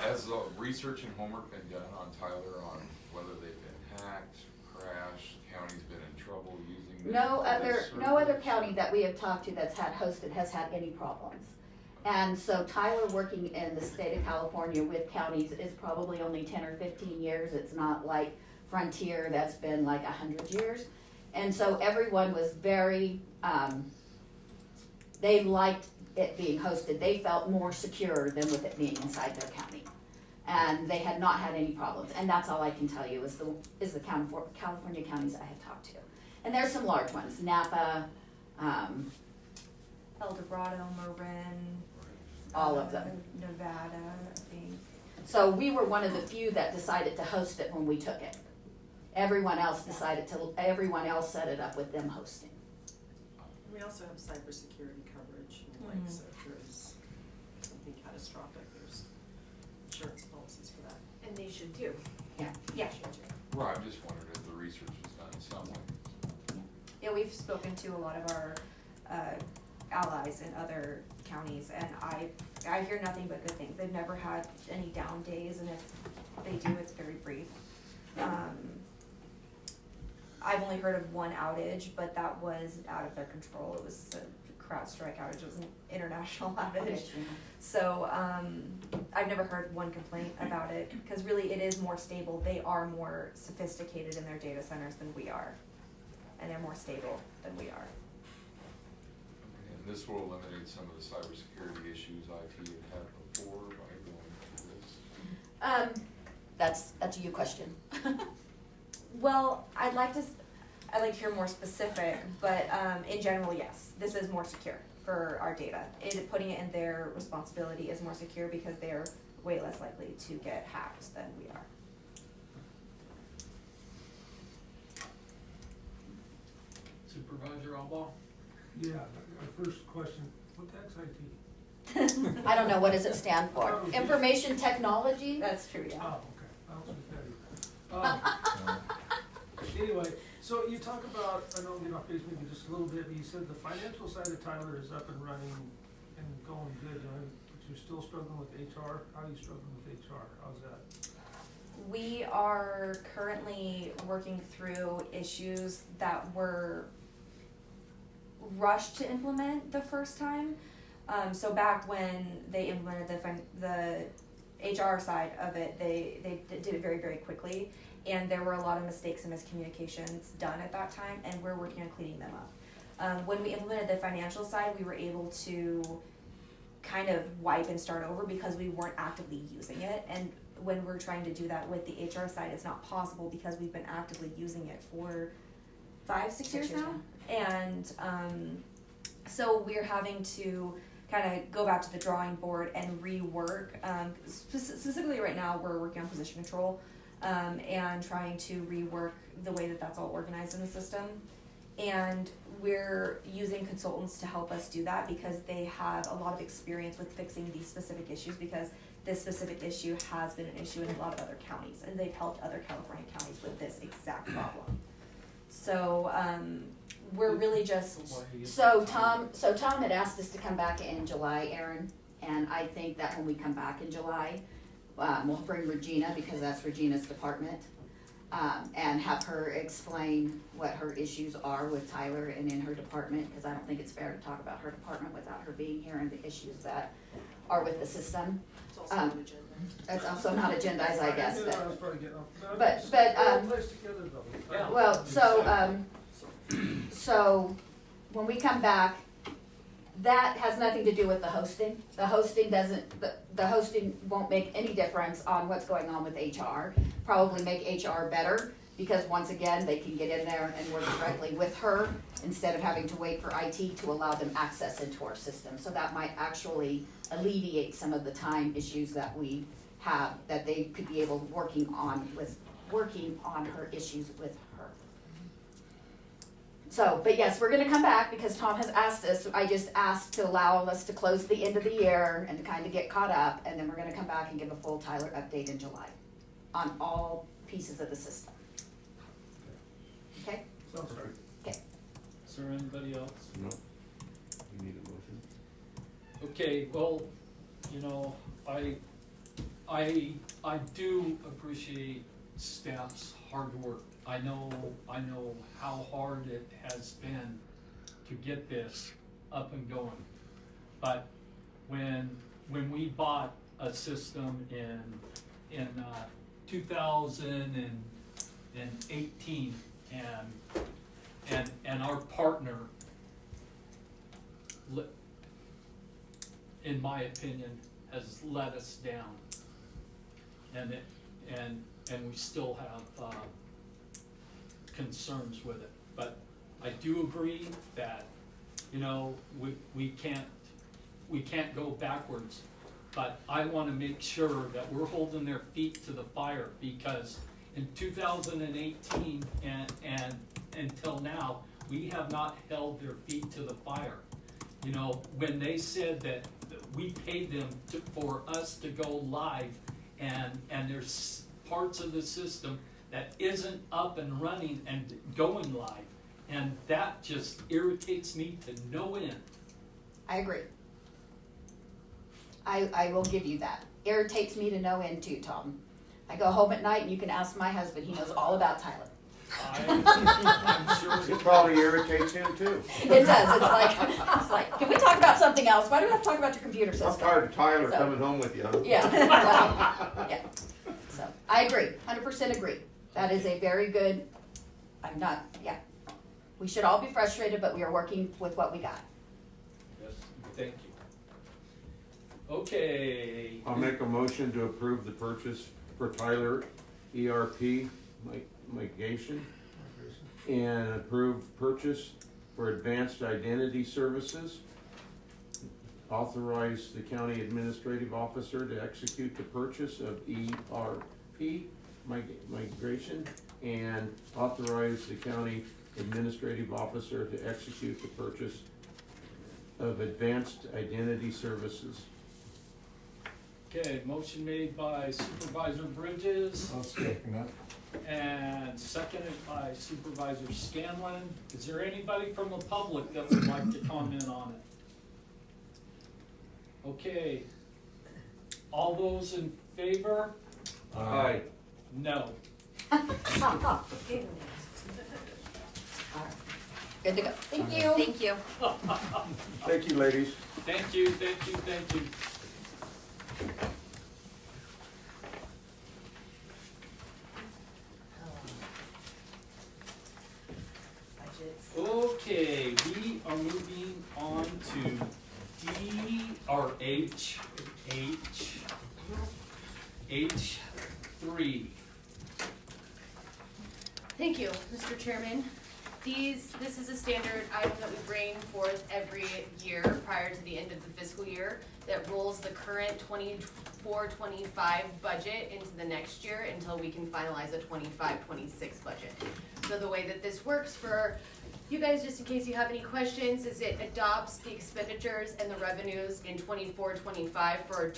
has research and homework been done on Tyler on whether they've been hacked, crashed, county's been in trouble using them? No for this other service? county that we have talked to that's had hosted has had any problems. And so Tyler working in the state of California with counties is probably only 10 or 15 years. It's not like Frontier that's been like 100 years. And so everyone was very, they liked it being hosted. They felt more secure than with it being inside their county. And they had not had any problems. And that's all I can tell you is the California counties I have talked to. And there's some large ones, Napa, El Dorado, Marin. all of them. Nevada, I think. So we were one of the few that decided to host it when we took it. Everyone else everyone else set it up with them hosting. We also have cybersecurity coverage, like, so if there's something catastrophic, there's insurance policies for that. And they should do. Yeah. Yeah. Well, I'm just wondering if the research was done in some way. Yeah, we've spoken to a lot of our allies in other counties, and I hear nothing but good things. They've never had any down days, and if they do, it's very brief. I've only heard of one outage, but that was out of their control. It was a CrowdStrike outage. It was an international outage. So I've never heard one complaint about it, because really it is more stable. They are more sophisticated in their data centers than we are, and they're more stable than we are. And this will eliminate some of the cybersecurity issues IT had had before by going through this. That's a you question. Well, I'd like to hear more specific, but in general, yes, this is more secure for our data. Putting it in their responsibility is more secure because they are way less likely to get hacked than we are. Supervisor Albaugh? Yeah, my first question, what the heck's IT? I don't know, what does it stand for? Information technology? That's true, yeah. Oh, okay, I was with that. Anyway, so you talk about, I know I'm getting off base maybe just a little bit, but you said the financial side of Tyler is up and running and going good, but you're still struggling with HR. How are you struggling with HR? How's that? We are currently working through issues that were rushed to implement the first time. So back when they implemented the HR side of it, they did it very, very quickly. And there were a lot of mistakes and miscommunications done at that time, and we're working on cleaning them up. When we implemented the financial side, we were able to kind of wipe and start over because we weren't actively using it. And when we're trying to do that with the HR side, it's not possible because we've been actively using it for 5-6 years now. And so we're having to kind of go back to the drawing board and rework. Specifically right now, we're working on position control. And trying to rework the way that that's all organized in the system. And we're using consultants to help us do that because they have a lot of experience with fixing these specific issues, because this specific issue has been an issue in a lot of other counties, and they've helped other California counties with this exact problem. So we're really just So Tom had asked us to come back in July, Aaron, and I think that when we come back in July, we'll bring Regina, because that's Regina's department, and have her explain what her issues are with Tyler and in her department, because I don't think it's fair to talk about her department without her being here and the issues that are with the system. It's also an agenda. It's also not agendized, I guess, Yeah, I was probably getting off. but Well placed together though. Yeah. well, so when we come back, that has nothing to do with the hosting. The hosting won't make any difference on what's going on with HR. Probably make HR better, because once again, they can get in there and work directly with her instead of having to wait for IT to allow them access into our system. So that might actually alleviate some of the time issues that we have, that they could be able working on her issues with her. So, but yes, we're gonna come back because Tom has asked us, I just asked to allow us to close the end of the year and to kind of get caught up, and then we're gonna come back and give a full Tyler update in July on all pieces of the system. Okay? Sounds fair. Okay. Is there anybody else? No. You need a motion? Okay, well, you know, I do appreciate staff's hard work. I know how hard it has been to get this up and going. But when we bought a system in 2018 and our partner, in my opinion, has let us down. And we still have concerns with it. But I do agree that, you know, we can't go backwards. But I wanna make sure that we're holding their feet to the fire, because in 2018 and until now, we have not held their feet to the fire. You know, when they said that we paid them for us to go live, and there's parts of the system that isn't up and running and going live, and that just irritates me to no end. I agree. I will give you that. Irritates me to no end too, Tom. I go home at night and you can ask my husband, he knows all about Tyler. I'm sure It probably irritates him too. It does, it's like, can we talk about something else? Why do we have to talk about your computer system? I'm tired of Tyler So- coming home with you. Yeah, well, yeah, so, I agree, 100% agree. That is a very good, yeah. We should all be frustrated, but we are working with what we got. Yes, thank you. Okay. I'll make a motion to approve the purchase for Tyler ERP migration and approve purchase for advanced identity services. Authorize the county administrative officer to execute the purchase of ERP migration, and authorize the county administrative officer to execute the purchase of advanced identity services. Okay, motion made by Supervisor Bridges. I'll second that. And seconded by Supervisor Scanlon. Is there anybody from the public that would like to comment on it? Okay. All those in favor? Aye. No. Good to go. Thank you. Thank you. Thank you, ladies. Thank you, thank you, thank you. Okay, we are moving on to H3. Thank you, Mr. Chairman. This is a standard item that we bring forth every year prior to the end of the fiscal year that rolls the current 24-25 budget into the next year until we can finalize a 25-26 budget. So the way that this works for you guys, just in case you have any questions, is it adopts the expenditures and the revenues in 24-25 for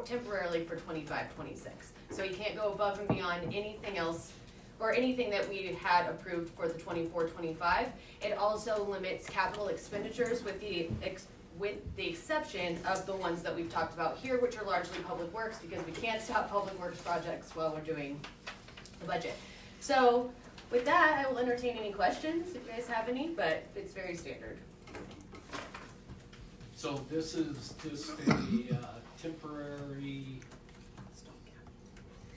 temporarily for 25-26. So you can't go above and beyond anything else or anything that we had approved for the 24-25. It also limits capital expenditures with the exception of the ones that we've talked about here, which are largely public works, because we can't stop public works projects while we're doing the budget. So with that, I will entertain any questions if you guys have any, but it's very standard. So this is just a temporary.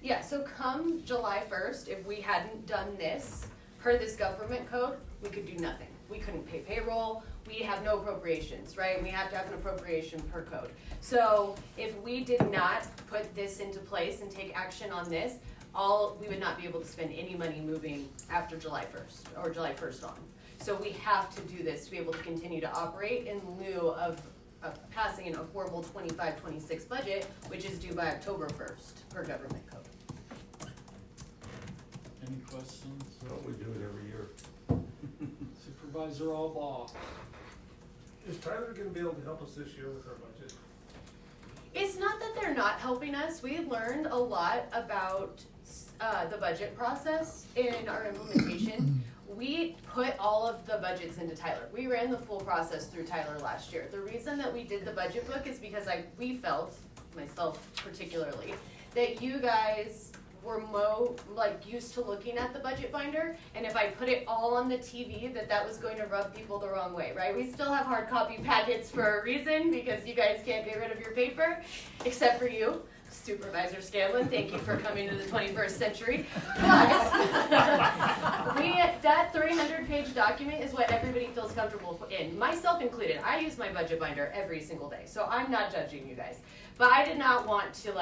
Yeah, so come July 1st, if we hadn't done this, per this government code, we could do nothing. We couldn't pay payroll, we have no appropriations, right? We have to have an appropriation per code. So if we did not put this into place and take action on this, we would not be able to spend any money moving after July 1st or July 1st on. So we have to do this to be able to continue to operate in lieu of passing an affordable 25-26 budget, which is due by October 1st per government code. Any questions? Well, we do it every year. Supervisor Albaugh. Is Tyler gonna be able to help us this year with our budget? It's not that they're not helping us. We learned a lot about the budget process in our implementation. We put all of the budgets into Tyler. We ran the full process through Tyler last year. The reason that we did the budget book is because we felt, myself particularly, that you guys were used to looking at the budget binder, and if I put it all on the TV, that was going to rub people the wrong way, right? We still have hard copy packets for a reason, because you guys can't get rid of your paper, except for you, Supervisor Scanlon. Thank you for coming to the 21st century. But that 300-page document is what everybody feels comfortable in, myself included. I use my budget binder every single day, so I'm not judging you guys. But I did not want to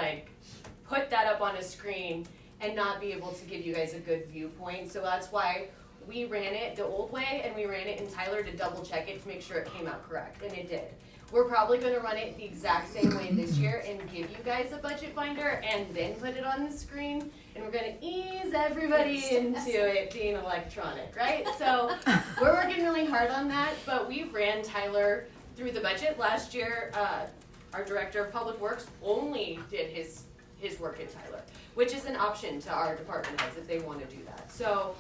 put that up on a screen and not be able to give you guys a good viewpoint. So that's why we ran it the old way, and we ran it in Tyler to double check it to make sure it came out correct, and it did. We're probably going to run it the exact same way this year and give you guys a budget binder and then put it on the screen, and we're going to ease everybody into it being electronic, right? So we're working really hard on that, but we ran Tyler through the budget. Last year, our Director of Public Works only did his work in Tyler, which is an option to our department heads if they want to do that. So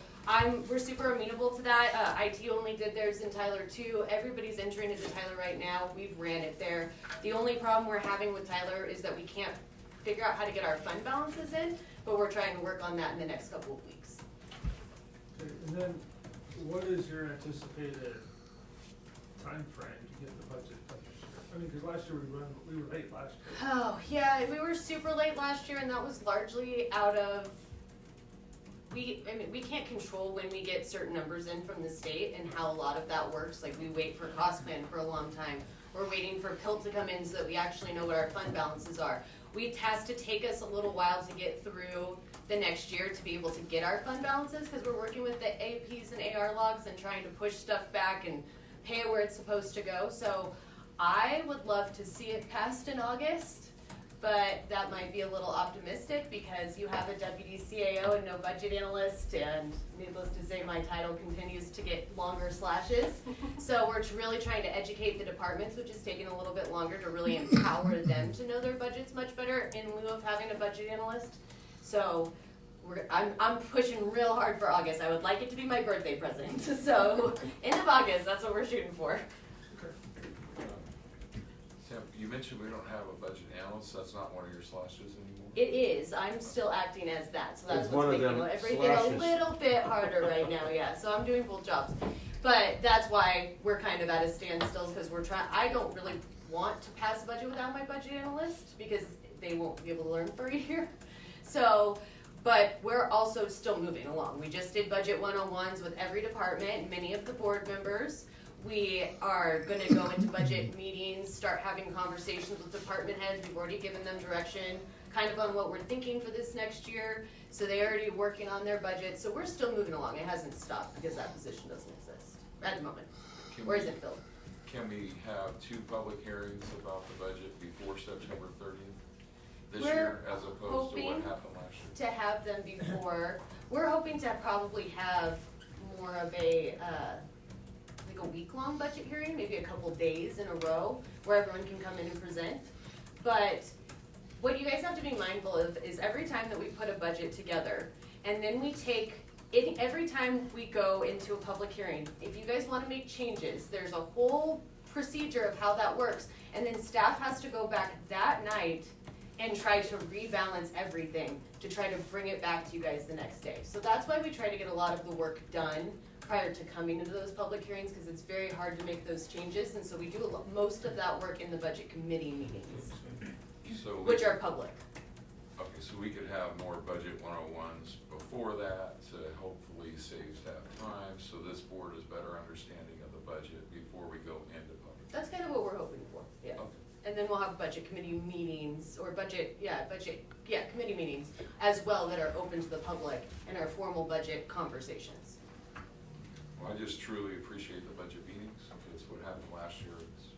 we're super amenable to that. IT only did theirs in Tyler too. Everybody's entering into Tyler right now. We've ran it there. The only problem we're having with Tyler is that we can't figure out how to get our fund balances in, but we're trying to work on that in the next couple of weeks. Okay, and then what is your anticipated time frame to get the budget done this year? I mean, because last year we were late last year. Oh, yeah, we were super late last year, and that was largely out of, we can't control when we get certain numbers in from the state and how a lot of that works. Like, we wait for cost plan for a long time. We're waiting for PILT to come in so that we actually know what our fund balances are. It has to take us a little while to get through the next year to be able to get our fund balances, because we're working with the APs and AR logs and trying to push stuff back and pay it where it's supposed to go. So I would love to see it passed in August, but that might be a little optimistic because you have a deputy CAO and no budget analyst, and needless to say, my title continues to get longer slashes. So we're really trying to educate the departments, which is taking a little bit longer to really empower them to know their budgets much better in lieu of having a budget analyst. So I'm pushing real hard for August. I would like it to be my birthday present. So end of August, that's what we're shooting for. Sam, you mentioned we don't have a budget analyst. That's not one of your slashes anymore? It is. I'm still acting as that. So that's It's what's one of making them everything slashes. a little bit harder right now, yeah. So I'm doing both jobs. But that's why we're kind of at a standstill, because I don't really want to pass a budget without my budget analyst, because they won't be able to learn for a year. So, but we're also still moving along. We just did budget 101s with every department, many of the board members. We are going to go into budget meetings, start having conversations with department heads. We've already given them direction kind of on what we're thinking for this next year. So they're already working on their budget. So we're still moving along. It hasn't stopped because that position doesn't exist at the moment. Where is it filled? Can we have 2 public hearings about the budget before September 30th this We're year, as opposed to what hoping happened last year? to have them before. We're hoping to probably have more of a week-long budget hearing, maybe a couple days in a row, where everyone can come in and present. But what you guys have to be mindful of is every time that we put a budget together, and then we take it, every time we go into a public hearing, if you guys want to make changes, there's a whole procedure of how that works, and then staff has to go back that night and try to rebalance everything to try to bring it back to you guys the next day. So that's why we try to get a lot of the work done prior to coming into those public hearings, because it's very hard to make those changes, and so we do most of that work in the budget committee meetings, which are public. Okay, so we could have more budget 101s before that to hopefully save staff time, so this board has better understanding of the budget before we go into public. That's kind of what we're hoping for, yeah. Okay. And then we'll have budget committee meetings, or committee meetings as well that are open to the public and our formal budget conversations. Well, I just truly appreciate the budget meetings. It's what happened last year. It's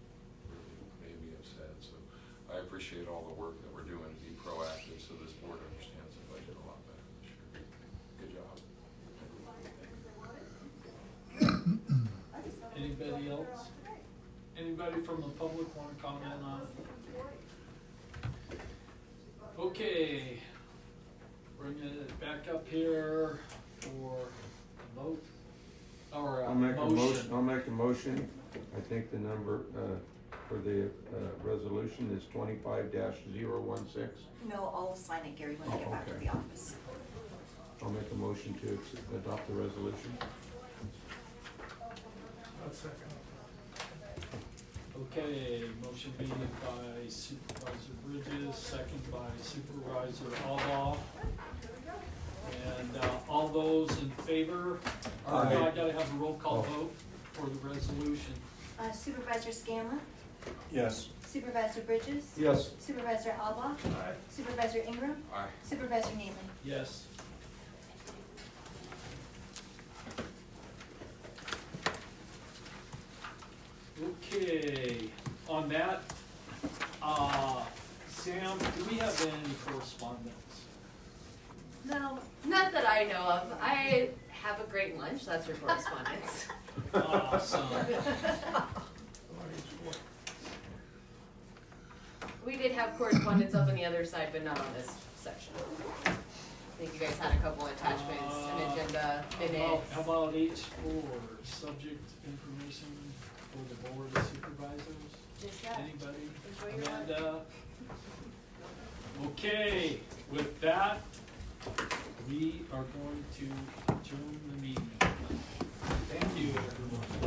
really made me upset. So I appreciate all the work that we're doing to be proactive so this board understands the budget a lot better this year. Good job. I just else? Anybody from the public wanna comment on it? Okay, bring it back up here for a vote, or a I'll make a motion. I'll make a motion. I think the number, for the, resolution is 25-016. No, I'll sign it, Gary, when I Oh, get back to okay. the office. I'll make a motion to adopt the resolution. One second. Okay, motion made by Supervisor Bridges, second by Supervisor Alba. And, all those in favor, or no, I gotta have a roll call vote for the resolution. Supervisor Scanlon, Yes. Supervisor Bridges, Yes. Supervisor Alba, Aye. Supervisor Ingram, Aye. Supervisor Neely. Yes. Okay, on that, Sam, do we have any correspondence? No, not that I know of. I have a great lunch, that's your correspondence. Awesome. We did have correspondence up on the other side, but not on this section. I think you guys had a couple attachments, an agenda, minutes. How about H4, subject information for the board of supervisors? Just that. Anybody? Enjoy your lunch. Amanda? Okay, with that, we are going to adjourn the meeting. Thank you, everyone.